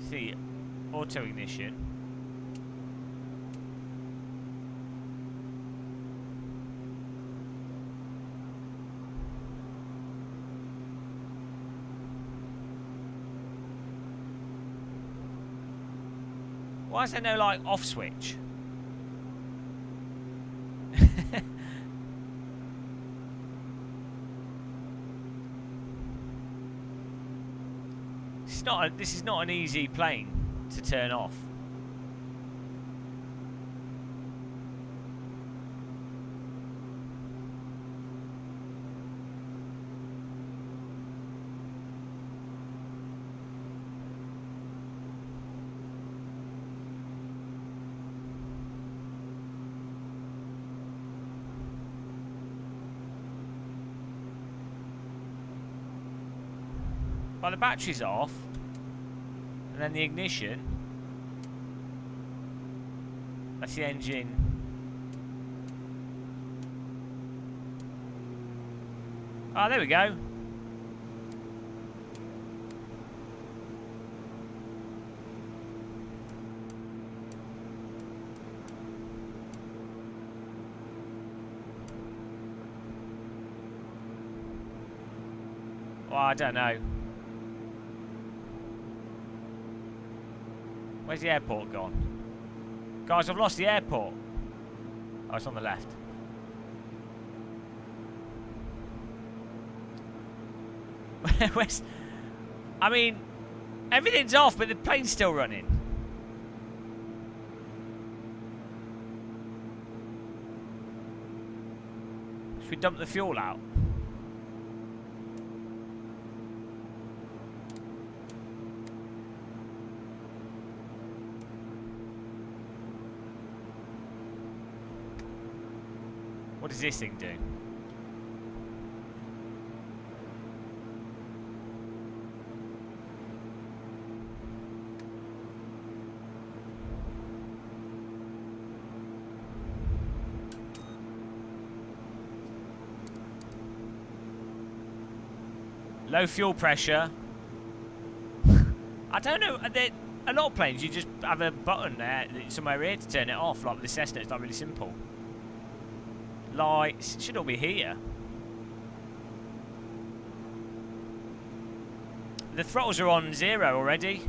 See, auto ignition. Why is there no, like, off switch? This is not an easy plane to turn off. Well, the battery's off, and then the ignition. That's the engine. Oh, there we go. Well, I don't know. Where's the airport gone? Guys, I've lost the airport. Oh, it's on the left. Where's... I mean, everything's off, but the plane's still running. Should we dump the fuel out? What does this thing do? Low fuel pressure. I don't know. A lot of planes, you just have a button there somewhere here to turn it off. Like with the Cessna, it's not really simple. Lights, it should all be here. The throttles are on 0 already.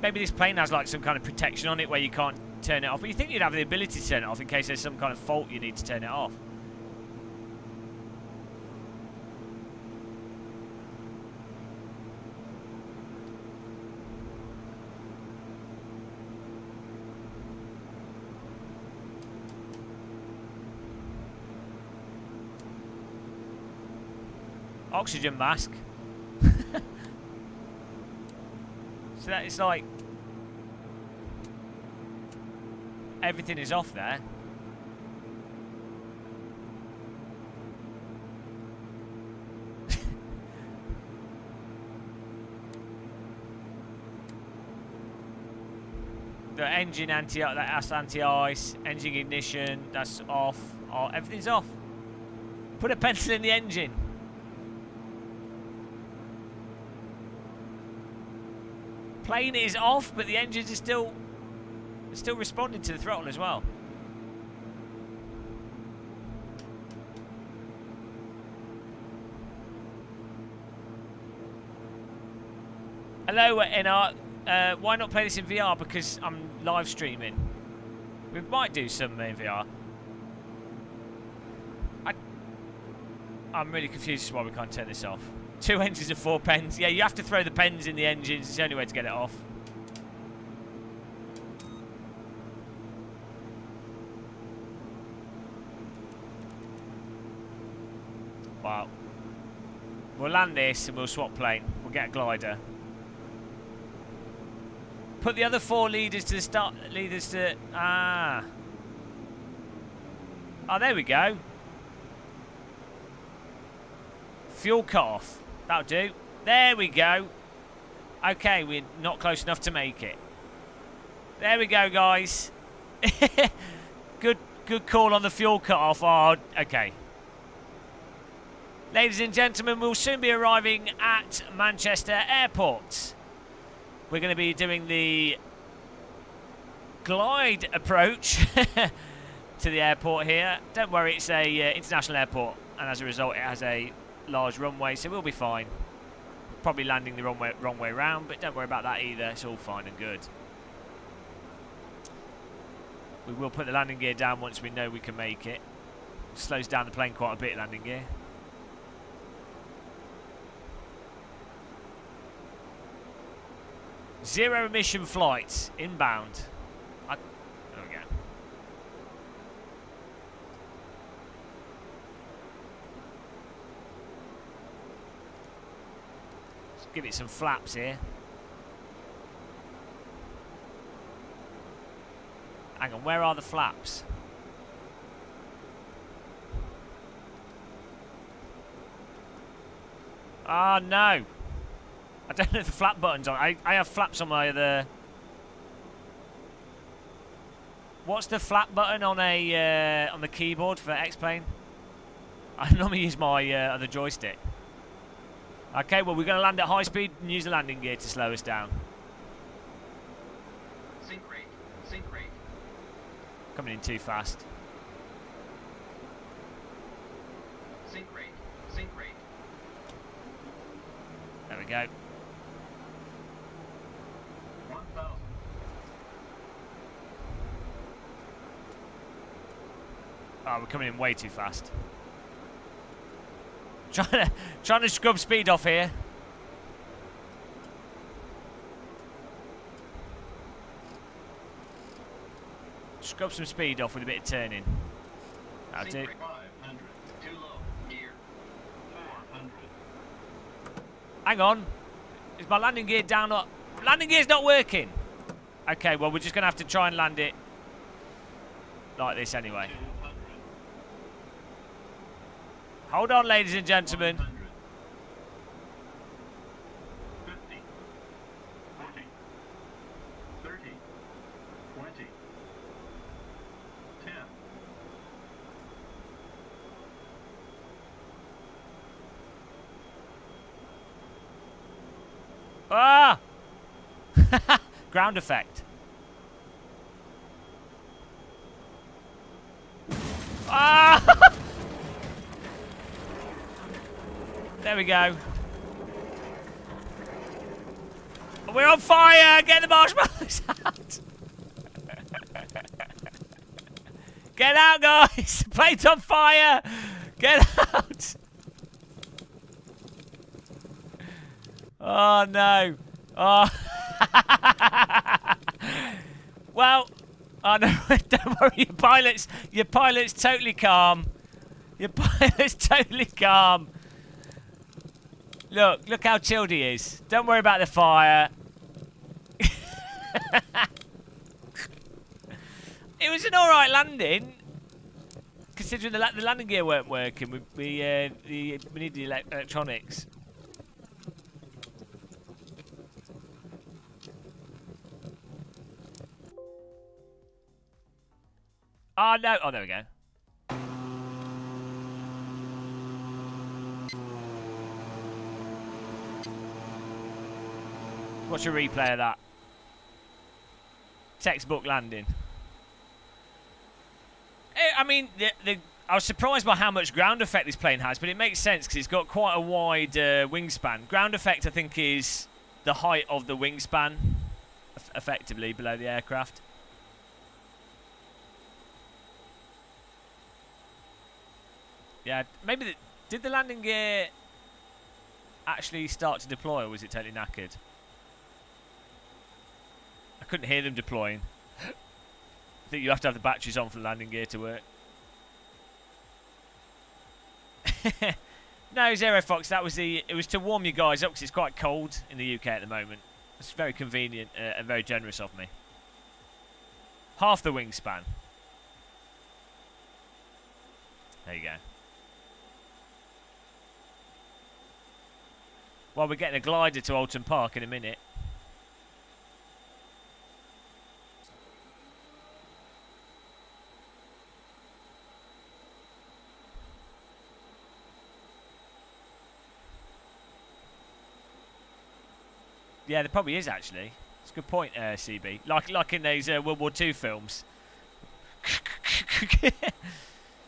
Maybe this plane has like some kind of protection on it where you can't turn it off, but you think you'd have the ability to turn it off in case there's some kind of fault you need to turn it off. Oxygen mask. So that it's like everything is off there. The engine that's anti-ice, engine ignition, that's off. Oh, everything's off. Put a pencil in the engine. Plane is off, but the engines are still responding to the throttle as well. Hello, NR. Why not play this in VR? Because I'm live streaming. We might do some in VR. I'm really confused as to why we can't turn this off. 2 engines and 4 pens. Yeah, you have to throw the pens in the engines. It's the only way to get it off. Wow. We'll land this and we'll swap plane. We'll get a glider. Put the other 4 leaders to the start. Leaders to... Ah. Oh, there we go. Fuel cut off. That'll do. There we go. Okay, we're not close enough to make it. There we go, guys. Good call on the fuel cut off. Oh, okay. Ladies and gentlemen, we'll soon be arriving at Manchester Airport. We're going to be doing the glide approach to the airport here. Don't worry, it's a international airport, and as a result, it has a large runway, so we'll be fine. Probably landing the wrong way round, but don't worry about that either. It's all fine and good. We will put the landing gear down once we know we can make it. Slows down the plane quite a bit, landing gear. Zero emission flights inbound. There we go. Let's give it some flaps here. Hang on, where are the flaps? Ah, no. I don't know if the flap button's on. I have flaps on my other... What's the flap button on the keyboard for Xplane? I normally use my other joystick. Okay, well, we're going to land at high speed and use the landing gear to slow us down. Sync rate. Sync rate. Coming in too fast. Sync rate. Sync rate. There we go. 1,000. Oh, we're coming in way too fast. Trying to scrub speed off here. Scrub some speed off with a bit of turning. That'll do. 500. Too low. Gear. 400. Hang on. Is my landing gear down? Landing gear's not working. Okay, well, we're just going to have to try and land it like this anyway. 200. Hold on, ladies and gentlemen. 100. 50. 40. 30. 20. 10. Ah! Ground effect. Ah! There we go. We're on fire! Get the marshmallows out! Get out, guys! The plane's on fire! Get out! Oh, no. Oh. Well, oh, no, don't worry, your pilot's totally calm. Your pilot's totally calm. Look how chilled he is. Don't worry about the fire. It was an alright landing. Considering the landing gear weren't working, we need the electronics. Oh no! Oh, there we go. Watch a replay of that. Textbook landing. I mean, I was surprised by how much ground effect this plane has, but it makes sense because it's got quite a wide wingspan. Ground effect, I think, is the height of the wingspan, effectively, below the aircraft. Yeah, maybe... did the landing gear actually start to deploy, or was it totally knackered? I couldn't hear them deploying. I think you have to have the batteries on for the landing gear to work. No, Zero Fox, that was it was to warm you guys up because it's quite cold in the UK at the moment. It's very convenient and very generous of me. Half the wingspan. There you go. Well, we're getting a glider to Oulton Park in a minute. Yeah, there probably is actually. It's a good point, CB. Like in those World War II films.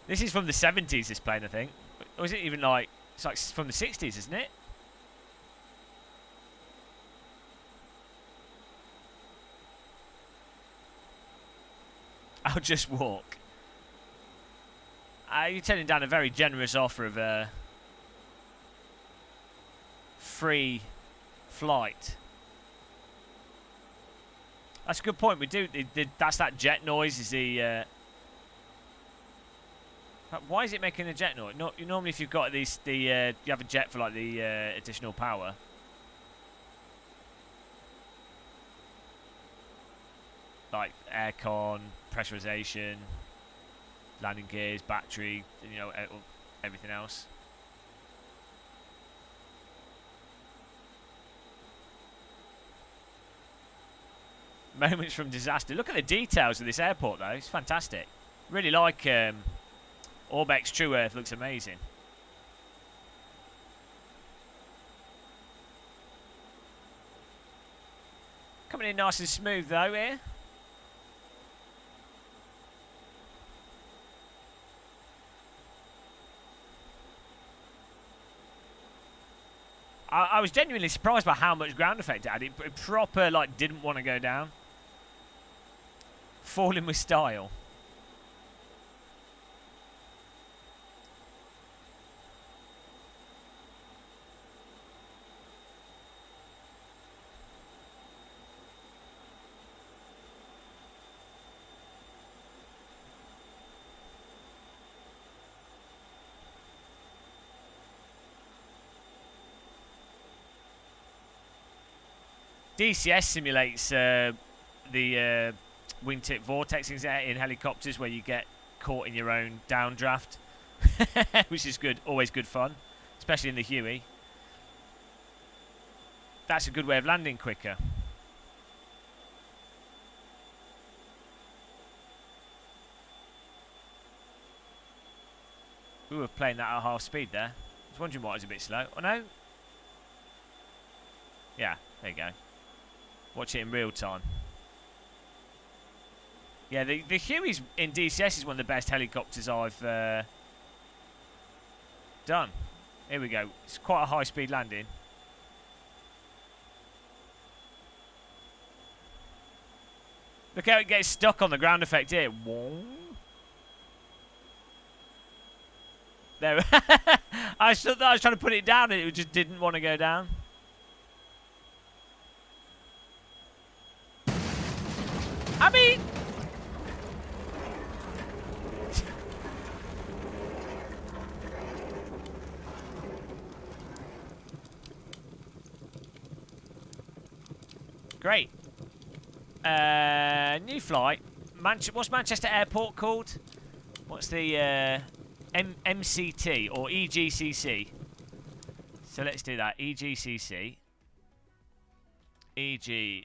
This is from the 70s, this plane, I think. Or is it even like... It's like from the 60s, isn't it? I'll just walk. You're turning down a very generous offer of free flight. That's a good point. We do. That's that jet noise. Is the? Why is it making a jet noise? Normally, if you've got these, you have a jet for like the additional power. Like aircon, pressurization, landing gears, battery, you know, everything else. Moments from disaster. Look at the details of this airport, though. It's fantastic. Really like Orbex's TrueEarth. Looks amazing. Coming in nice and smooth, though, here. I was genuinely surprised by how much ground effect it had. It proper, like, didn't want to go down. Falling with style. DCS simulates the wingtip vortexing in helicopters where you get caught in your own downdraft, which is good, always good fun, especially in the Huey. That's a good way of landing quicker. We were playing that at half speed there. I was wondering why it was a bit slow. Oh no. Yeah, there you go. Watch it in real time. Yeah, the Hueys in DCS is one of the best helicopters I've done. Here we go. It's quite a high-speed landing. Look how it gets stuck on the ground effect here. There. I thought I was trying to put it down and it just didn't want to go down. I mean... Great. New flight. What's Manchester Airport called? What's the MCT or EGCC? So let's do that. EGCC. EGCC.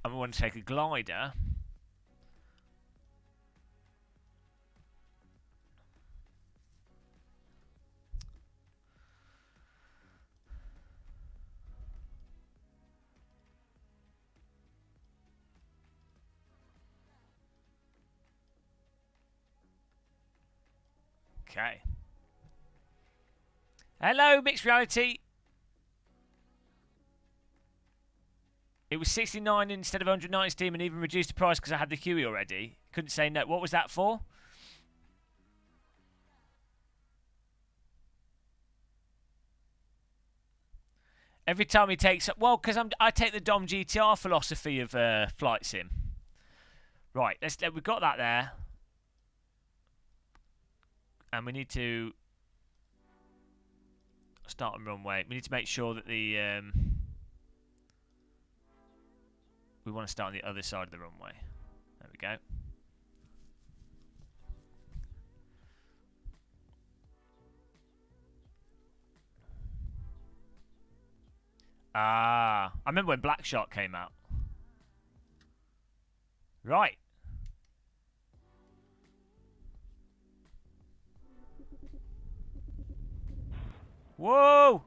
And we want to take a glider. Okay. Hello, Mixed Reality. It was 69 instead of 190 Steam and even reduced the price because I had the Huey already. Couldn't say no. What was that for? Every time he takes... Well, because I take the Dom GTR philosophy of flight sim. Right, we've got that there. And we need to start on runway. We need to make sure that the... we want to start on the other side of the runway. There we go. Ah, I remember when Black Shark came out. Right. Whoa!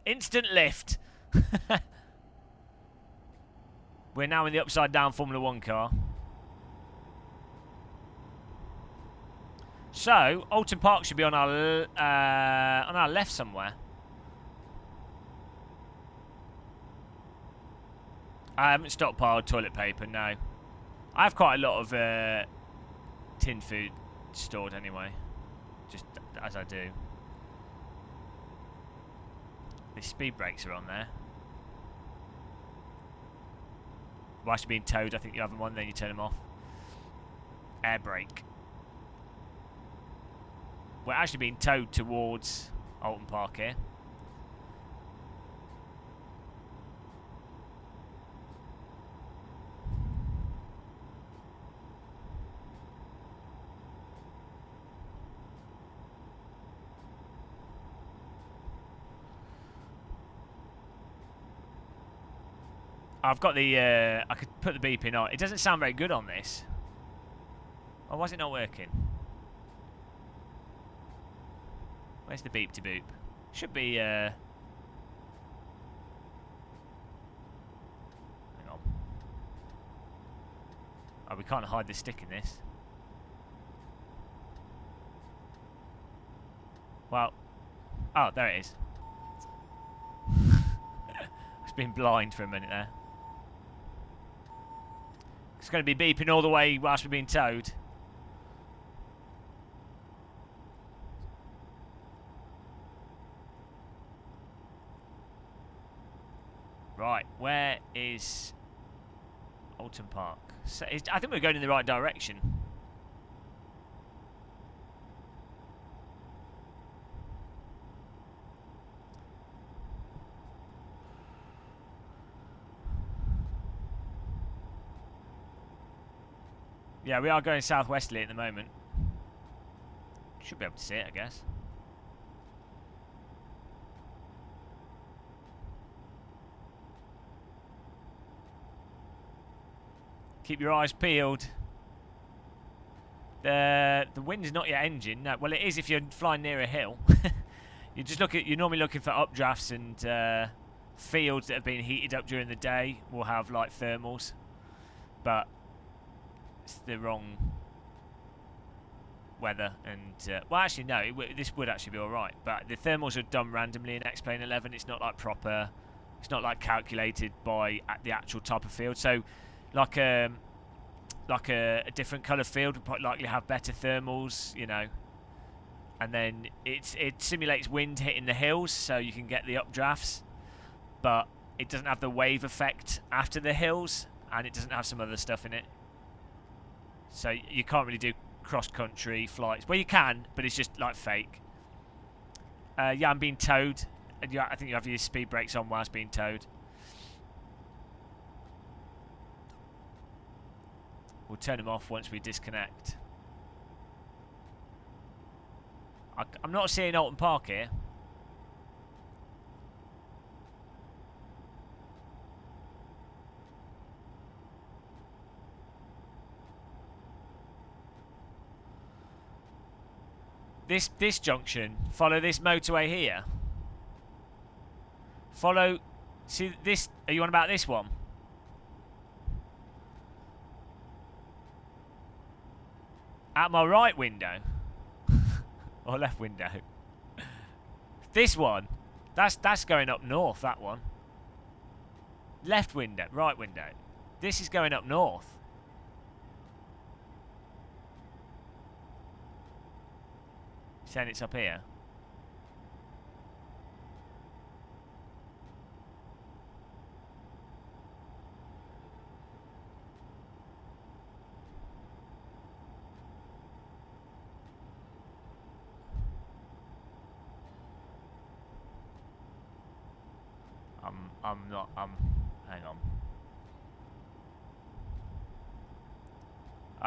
Instant lift. We're now in the upside down Formula 1 car. So, Oulton Park should be on our left somewhere. I haven't stockpiled toilet paper, no. I have quite a lot of tin food stored anyway. Just as I do. The speed brakes are on there. Whilst you're being towed, I think you have them on, then you turn them off. Air brake. We're actually being towed towards Oulton Park here. I've got the, I could put the beep in on. It doesn't sound very good on this. Oh, why is it not working? Where's the beep to boop? Should be, hang on. Oh, we can't hide the stick in this. Well, oh, there it is. It's been blind for a minute there. It's going to be beeping all the way whilst we're being towed. Right, where is Oulton Park? So I think we're going in the right direction. Yeah, we are going southwesterly at the moment. Should be able to see it, I guess. Keep your eyes peeled. The wind's not yet engine. No, well, it is if you're flying near a hill. You're normally looking for updrafts and fields that have been heated up during the day will have like thermals, but it's the wrong weather. And well, actually, no, this would actually be all right. But the thermals are done randomly in Xplane 11. It's not like proper. It's not like calculated by the actual type of field. So, like a different colour field would probably likely have better thermals, you know. And then it simulates wind hitting the hills, so you can get the updrafts, but it doesn't have the wave effect after the hills, and it doesn't have some other stuff in it. So you can't really do cross-country flights. Well, you can, but it's just like fake. Yeah, I'm being towed. And I think you have your speed brakes on whilst being towed. We'll turn him off once we disconnect. I'm not seeing Oulton Park here. This junction, follow this motorway here. Follow, see this, are you on about this one? At my right window. Or left window. This one, that's going up north, that one. Left window, right window. This is going up north. Saying it's up here. Hang on.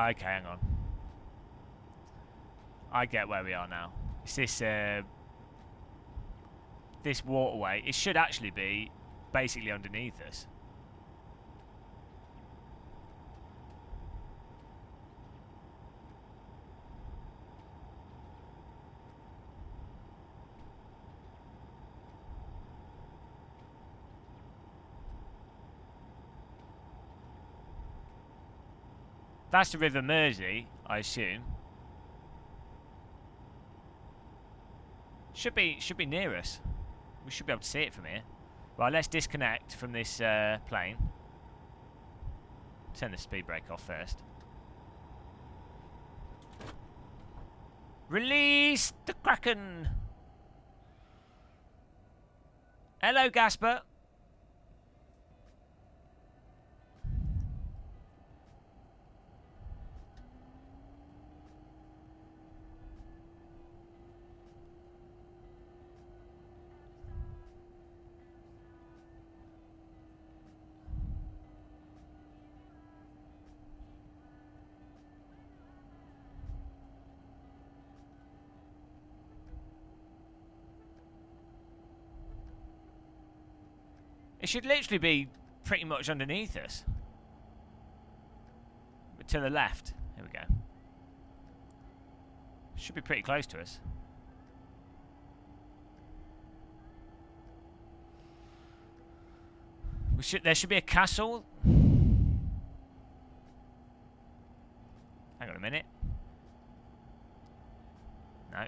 Okay, hang on. I get where we are now. It's this waterway. It should actually be basically underneath us. That's the River Mersey, I assume. Should be near us. We should be able to see it from here. Right, let's disconnect from this plane. Turn the speed brake off first. Release the Kraken! Hello, Gašper. It should literally be pretty much underneath us. But to the left. Here we go. Should be pretty close to us. There should be a castle. Hang on a minute. No.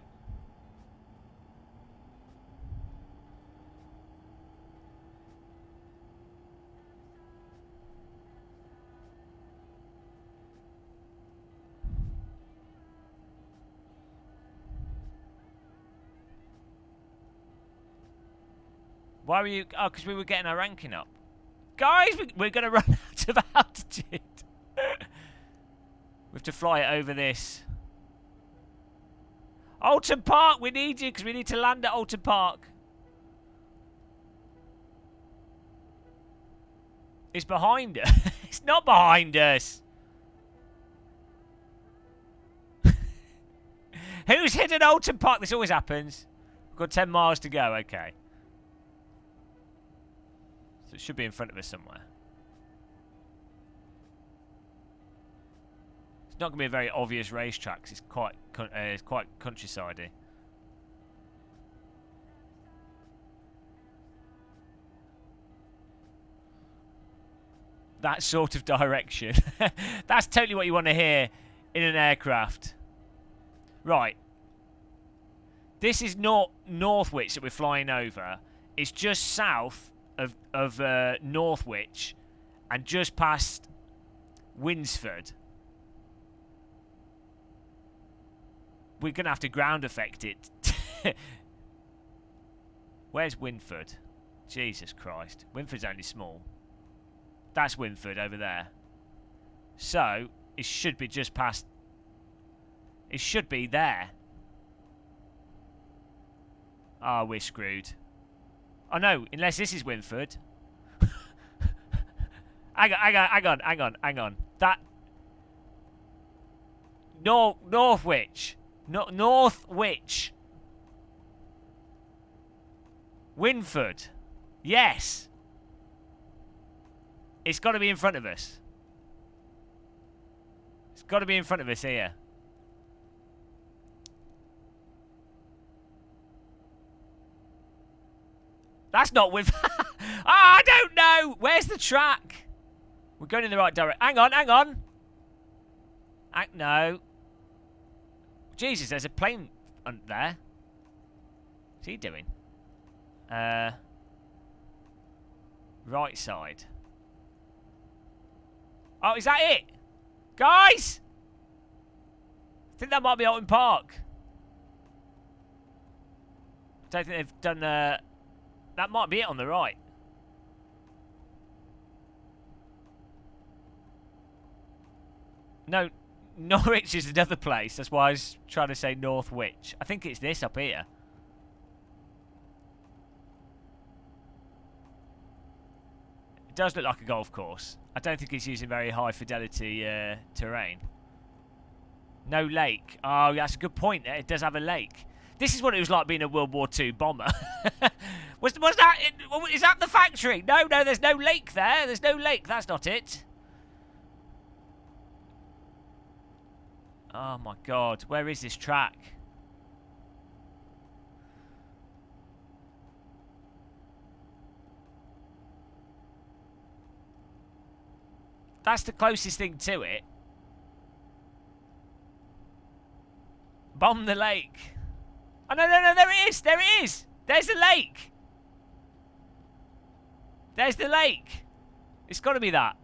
Why were you... Oh, because we were getting our ranking up. Guys, we're going to run out of altitude. We have to fly it over this. Oulton Park, we need you because we need to land at Oulton Park. It's behind us. It's not behind us. Who's hidden Oulton Park? This always happens. We've got 10 miles to go. Okay. So it should be in front of us somewhere. It's not going to be a very obvious racetrack because it's quite countryside-y. That sort of direction. That's totally what you want to hear in an aircraft. Right. This is not Northwich that we're flying over. It's just south of Northwich and just past Winsford. We're going to have to ground effect it. Where's Winford? Jesus Christ. Winford's only small. That's Winford over there. So, it should be just past... It should be there. Ah, oh, we're screwed. Oh no, unless this is Winford. hang on. Northwich. Northwich. Winford. Yes. It's got to be in front of us. It's got to be in front of us here. That's not with... I don't know. Where's the track? We're going in the right direction. Hang on. No. Jesus, there's a plane there. What's he doing? Right side. Oh, is that it? Guys! I think that might be Oulton Park. I don't think they've done... that might be it on the right. No, Norwich is another place. That's why I was trying to say Northwich. I think it's this up here. It does look like a golf course. I don't think it's using very high fidelity terrain. No lake. Oh, that's a good point there. It does have a lake. This is what it was like being a World War II bomber. was that... Is that the factory? No, there's no lake there. There's no lake. That's not it. Oh, my God. Where is this track? That's the closest thing to it. Bomb the lake. Oh, no, there it is. There it is. There's the lake. There's the lake. It's got to be that.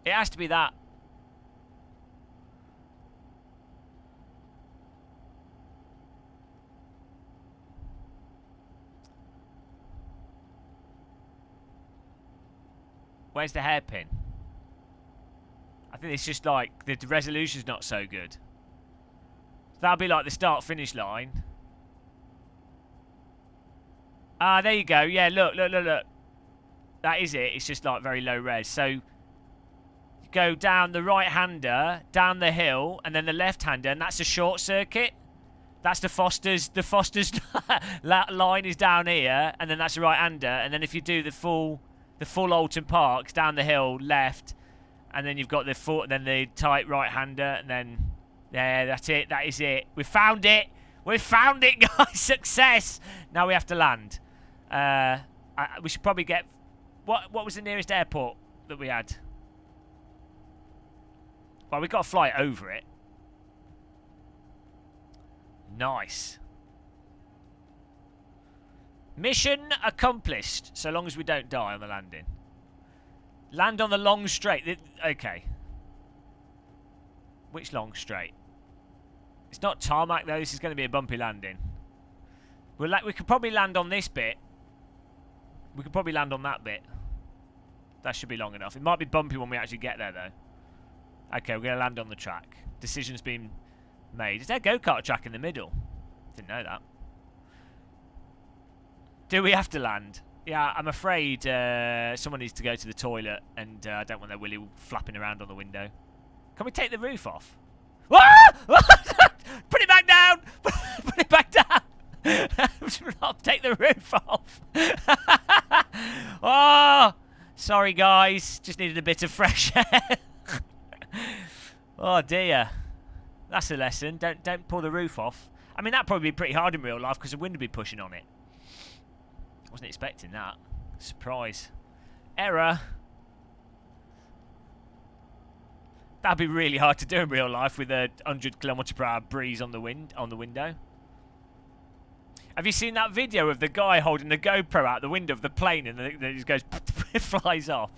It has to be that. Where's the hairpin? I think it's just like the resolution's not so good. That'll be like the start-finish line. Ah, there you go. Yeah, look. That is it. It's just like very low res. So you go down the right-hander, down the hill, and then the left-hander, and that's a short circuit. That's the Foster's. The Foster's line is down here, and then that's the right-hander. And then if you do the full Oulton Park down the hill, left, and then you've got the tight right-hander, and then yeah, that's it. That is it. We found it. We found it, guys. Success. Now we have to land. We should probably get... What was the nearest airport that we had? Well, we've got to fly over it. Nice. Mission accomplished, so long as we don't die on the landing. Land on the long straight. Okay. Which long straight? It's not tarmac, though. This is going to be a bumpy landing. We could probably land on this bit. We could probably land on that bit. That should be long enough. It might be bumpy when we actually get there, though. Okay, we're going to land on the track. Decision's been made. Is there a go-kart track in the middle? Didn't know that. Do we have to land? Yeah, I'm afraid someone needs to go to the toilet, and I don't want their willy flapping around on the window. Can we take the roof off? Put it back down! Put it back down! Take the roof off. Oh, sorry guys. Just needed a bit of fresh air. Oh dear. That's a lesson. Don't pull the roof off. I mean, that'd probably be pretty hard in real life because the wind would be pushing on it. Wasn't expecting that. Surprise. Error. That'd be really hard to do in real life with a 100km/h breeze on the window. Have you seen that video of the guy holding the GoPro out the window of the plane and then it just goes, it flies off?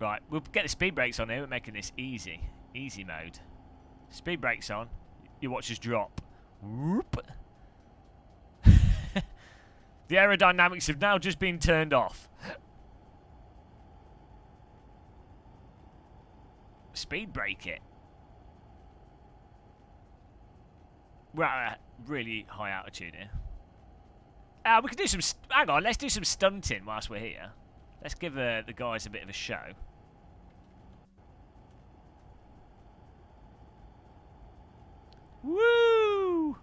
Right, we'll get the speed brakes on here. We're making this easy. Easy mode. Speed brakes on. You watch us drop. Whoop. The aerodynamics have now just been turned off. Speed brake it. We're at a really high altitude here. We can do some... Hang on, let's do some stunting whilst we're here. Let's give the guys a bit of a show. Woo!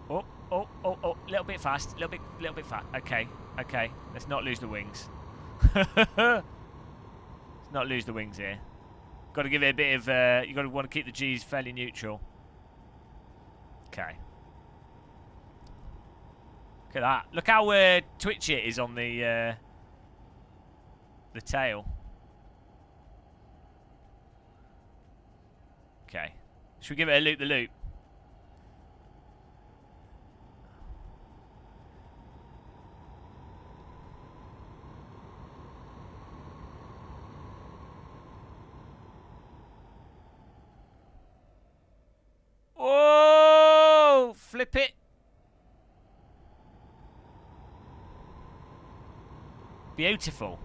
Oh, oh, oh, oh, little bit fast, little bit fast. Okay, okay, let's not lose the wings. Let's not lose the wings here. Got to give it a bit of, you got to want to keep the G's fairly neutral. Okay. Look at that. Look how twitchy it is on the tail. Okay. Should we give it a loop-the-loop? Whoa! Flip it. Beautiful.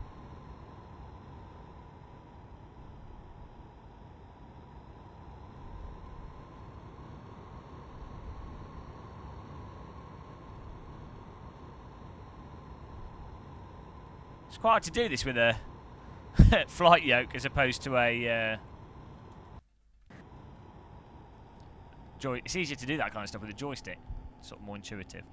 It's quite hard to do this with a flight yoke as opposed to a it's easier to do that kind of stuff with a joystick. Sort of more intuitive.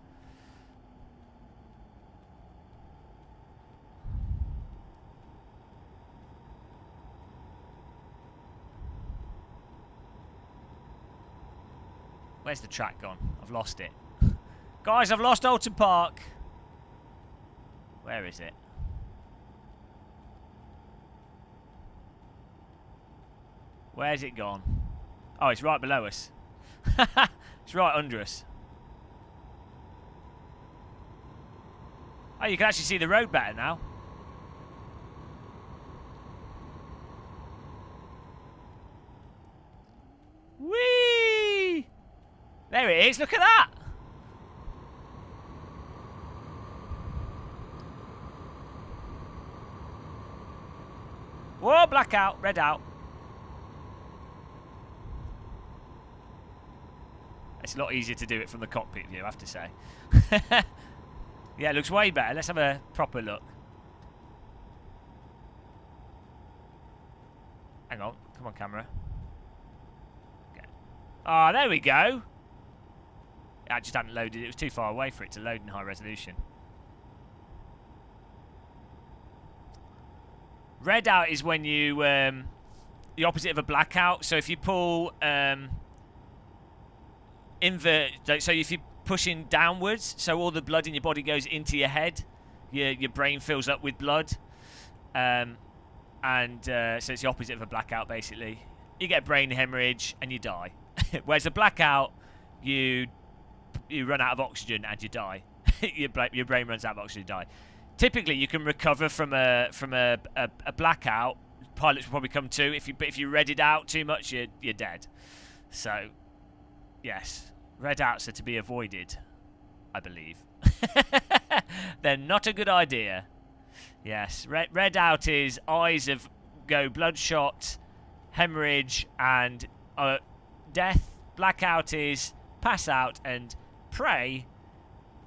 Where's the track gone? I've lost it. Guys, I've lost Oulton Park. Where is it? Where's it gone? Oh, it's right below us. It's right under us. Oh, you can actually see the road better now. Whee! There it is, look at that! Whoa, black out, red out. It's a lot easier to do it from the cockpit view, I have to say. Yeah, it looks way better. Let's have a proper look. Hang on. Come on, camera. Okay. Ah, there we go. I just hadn't loaded. It was too far away for it to load in high resolution. Red out is when you... the opposite of a blackout. So if you pull... invert, so if you're pushing downwards, so all the blood in your body goes into your head, your brain fills up with blood, so it's the opposite of a blackout basically. You get brain hemorrhage and you die. Whereas a blackout, you run out of oxygen and you die. your brain runs out of oxygen and you die. Typically, you can recover from a blackout. Pilots will probably come to. If you red it out too much, you're dead. So. Yes, red outs are to be avoided, I believe. They're not a good idea. Yes, red out is eyes go bloodshot, hemorrhage, and death. Blackout is pass out and pray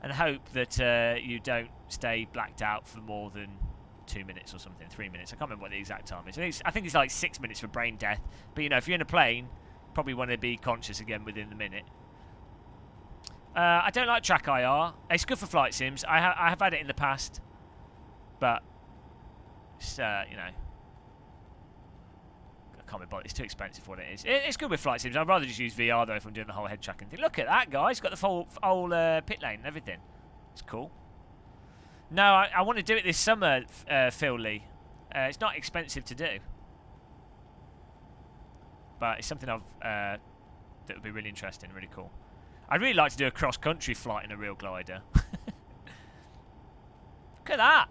and hope that you don't stay blacked out for more than 2 minutes or something, 3 minutes. I can't remember what the exact time is. I think it's like 6 minutes for brain death. But, you know, if you're in a plane... Probably want to be conscious again within the minute. I don't like track IR. It's good for flight sims. I have had it in the past, but it's, you know, I can't be bothered. It's too expensive for what it is. It's good with flight sims. I'd rather just use VR though if I'm doing the whole head tracking thing. Look at that, guys. Got the whole pit lane and everything. It's cool. No, I want to do it this summer, Phil Lee. It's not expensive to do. But it's something that would be really interesting, really cool. I'd really like to do a cross-country flight in a real glider. Look at that!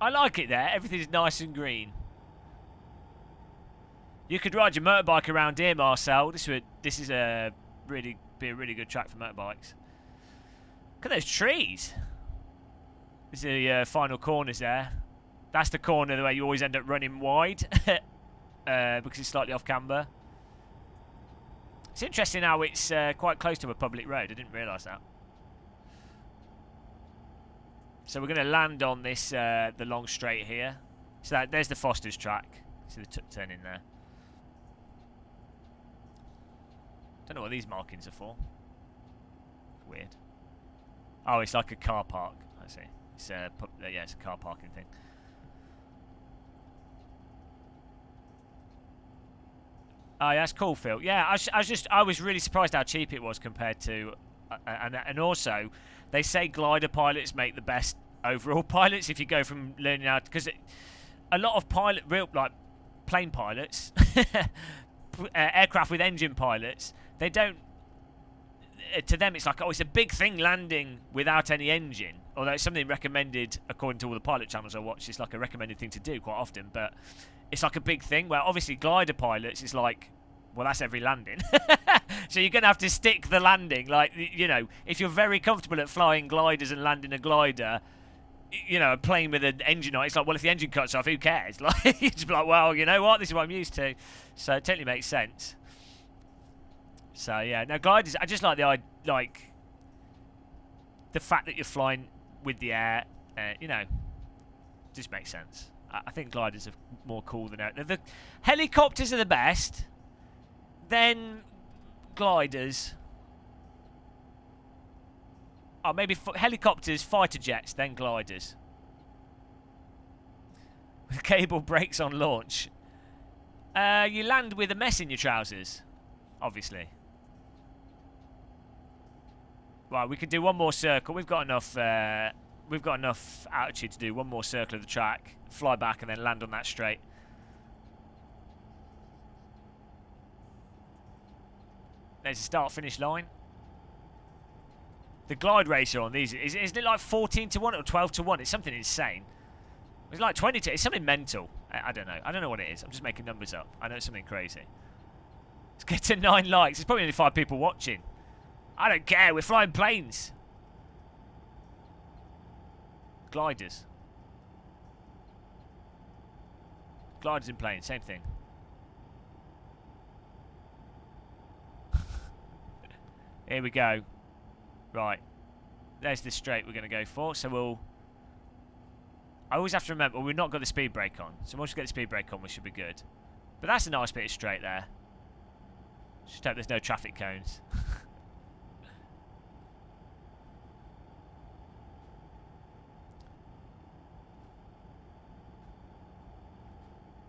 I like it there. Everything's nice and green. You could ride your motorbike around here, Marcel. This is be a really good track for motorbikes. Look at those trees. This is the final corners there. That's the corner where you always end up running wide because it's slightly off camber. It's interesting how it's quite close to a public road. I didn't realise that. So we're going to land on this, the long straight here. So there's the Foster's track. See the turn in there. Don't know what these markings are for. Weird. Oh, it's like a car park. I see. It's yeah, it's a car parking thing. Oh, yeah, that's cool, Phil. Yeah, I was really surprised how cheap it was compared to, and also, they say glider pilots make the best overall pilots if you go from learning how, because a lot of plane pilots, aircraft with engine pilots, they don't. To them, it's like, oh, it's a big thing landing without any engine. Although it's something recommended according to all the pilot channels I watch. It's like a recommended thing to do quite often, but it's like a big thing. Well, obviously glider pilots is like, well, that's every landing. So you're gonna have to stick the landing. Like, you know, if you're very comfortable at flying gliders and landing a glider, you know, a plane with an engine on it, it's like, well, if the engine cuts off, who cares? Like, you just be like, well, you know what, this is what I'm used to. So it totally makes sense. So yeah, now gliders, I just like the fact that you're flying with the air. You know, just makes sense. I think gliders are more cool than the helicopters are the best. Then gliders. Oh, maybe helicopters, fighter jets, then gliders. With cable brakes on launch. You land with a mess in your trousers, obviously. Right, we can do one more circle. We've got enough. We've got enough altitude to do one more circle of the track, fly back, and then land on that straight. There's a start-finish line. The glide ratio on these isn't it like 14 to 1 or 12 to 1? It's something insane. It's like 20 to. It's something mental. I don't know. I don't know what it is. I'm just making numbers up. I know it's something crazy. Let's get to 9 likes. There's probably only 5 people watching. I don't care. We're flying planes. Gliders. Gliders and planes. Same thing. Here we go. Right. There's the straight we're going to go for. So we'll... I always have to remember, we've not got the speed brake on. So once we get the speed brake on, we should be good. But that's a nice bit of straight there. Just hope there's no traffic cones.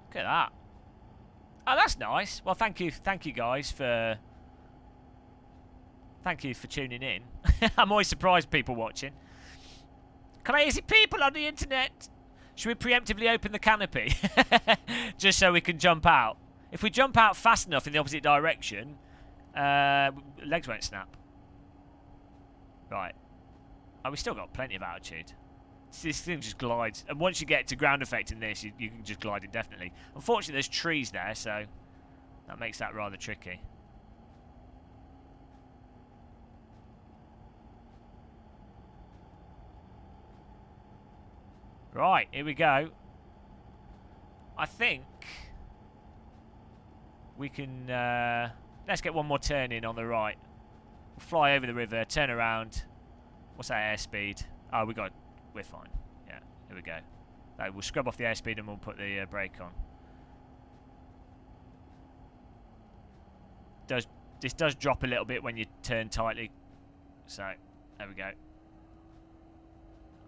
Look at that. Oh, that's nice. Well, thank you guys for... Thank you for tuning in. I'm always surprised people watching. Crazy people on the internet. Should we preemptively open the canopy? Just so we can jump out. If we jump out fast enough in the opposite direction, legs won't snap. Right. Oh, we've still got plenty of altitude. This thing just glides. And once you get to ground effect in this, you can just glide indefinitely. Unfortunately, there's trees there, so that makes that rather tricky. Right, here we go. I think we can... let's get one more turn in on the right. We'll fly over the river, turn around. What's that airspeed? Oh, we're fine. Yeah, here we go. Right, we'll scrub off the airspeed and we'll put the brake on. This does drop a little bit when you turn tightly. So, there we go.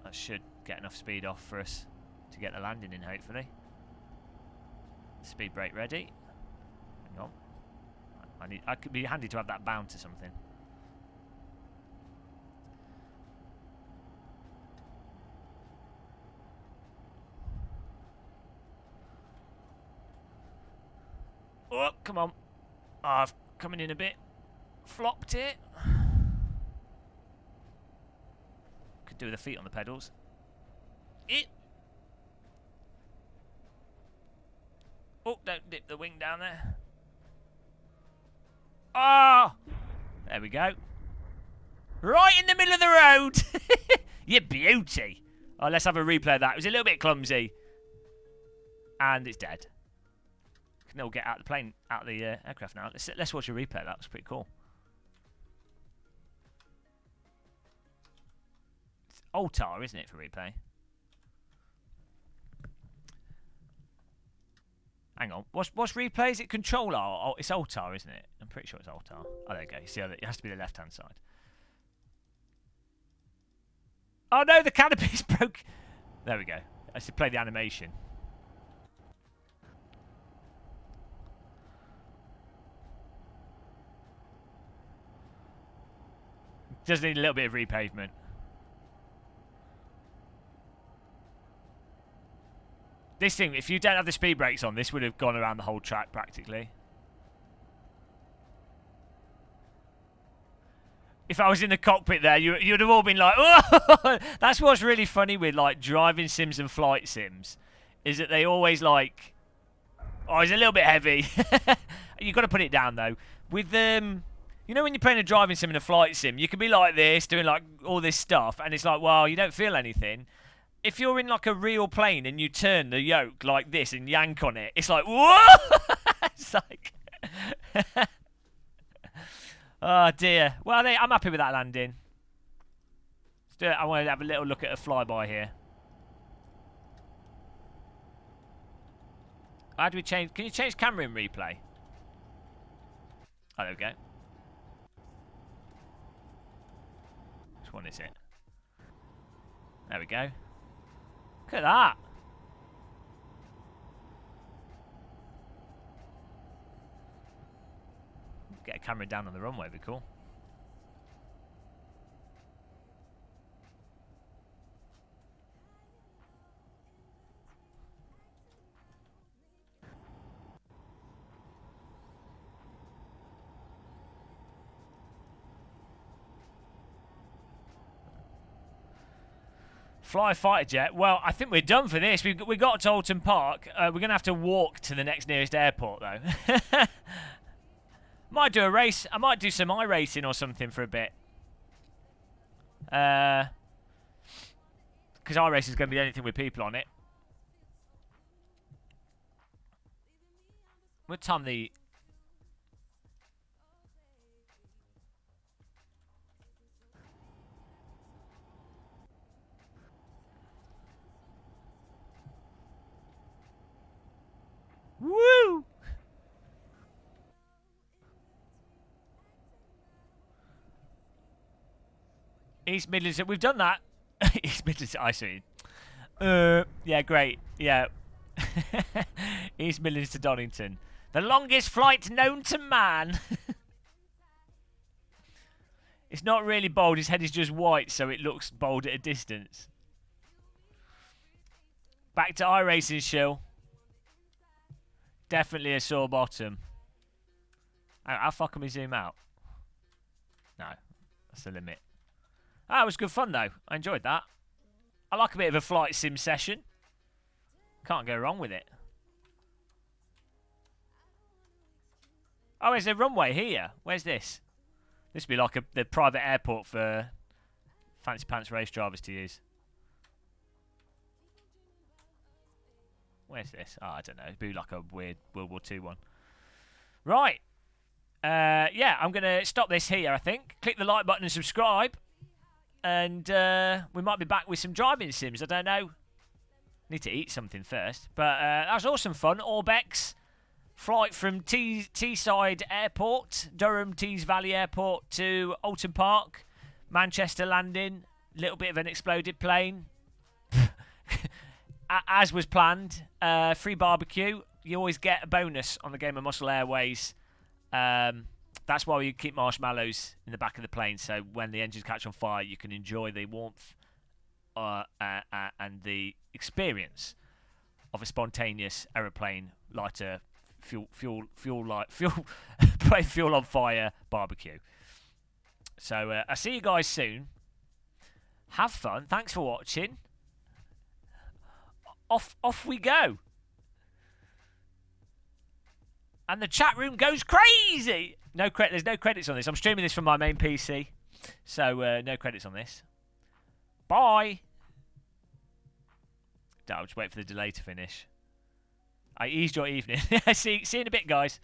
That should get enough speed off for us to get the landing in, hopefully. Speed brake ready. Hang on. I could be handy to have that bound to something. Oh, come on. Oh, I've coming in a bit. Flopped it. Could do with the feet on the pedals. Oh, don't dip the wing down there. Ah! Oh, there we go. Right in the middle of the road. You beauty. Oh, let's have a replay of that. It was a little bit clumsy. And it's dead. Can all get out of the plane, out of the aircraft now. Let's watch a replay. That was pretty cool. Altar, isn't it, for replay? Hang on. What's replay? Is it controller? Oh, it's Altar, isn't it? I'm pretty sure it's Altar. Oh, there you go. You see, it has to be the left-hand side. Oh, no, the canopy's broke. There we go. I should play the animation. Does need a little bit of repavement. This thing, if you don't have the speed brakes on, this would have gone around the whole track practically. If I was in the cockpit there, you'd have all been like, oh! That's what's really funny with like driving sims and flight sims, is that they always like, oh, it's a little bit heavy. You've got to put it down though. With you know when you're playing a driving sim and a flight sim, you can be like this, doing like all this stuff, and it's like, well, you don't feel anything. If you're in like a real plane and you turn the yoke like this and yank on it, it's like, whoa! It's like... Oh dear. Well, I'm happy with that landing. Let's do it. I want to have a little look at a flyby here. How do we change? Can you change camera in replay? Oh, there we go. Which one is it? There we go. Look at that. Get a camera down on the runway, would be cool. Fly fighter jet. Well, I think we're done for this. We got to Oulton Park. We're going to have to walk to the next nearest airport, though. Might do a race. I might do some iRacing or something for a bit. Because iRacing is going to be the only thing with people on it. What time the... Woo! East Midlands, we've done that. East Midlands, I see. Yeah, great. Yeah. East Midlands to Donington. The longest flight known to man. It's not really bold, his head is just white, so it looks bold at a distance. Back to iRacing, Shill. Definitely a sore bottom. How far can we zoom out? No, that's the limit. Ah, it was good fun though. I enjoyed that. I like a bit of a flight sim session. Can't go wrong with it. Oh, there's a runway here. Where's this? This would be like the private airport for fancy pants race drivers to use. Where's this? Oh, I don't know. It'd be like a weird World War II one. Right. Yeah, I'm going to stop this here, I think. Click the like button and subscribe. And we might be back with some driving sims. I don't know. Need to eat something first. But that was awesome fun. Orbex. Flight from Teesside Airport, Durham Tees Valley Airport to Oulton Park. Manchester landing. Little bit of an exploded plane. As was planned. Free barbecue. You always get a bonus on the Game of Muscle Airways. That's why we keep marshmallows in the back of the plane, so when the engines catch on fire, you can enjoy the warmth and the experience of a spontaneous aeroplane lighter fuel on fire barbecue. So I'll see you guys soon. Have fun. Thanks for watching. Off we go. And the chat room goes crazy. There's no credits on this. I'm streaming this from my main PC. So, no credits on this. Bye. I'll just wait for the delay to finish. I eased your evening. See you in a bit, guys.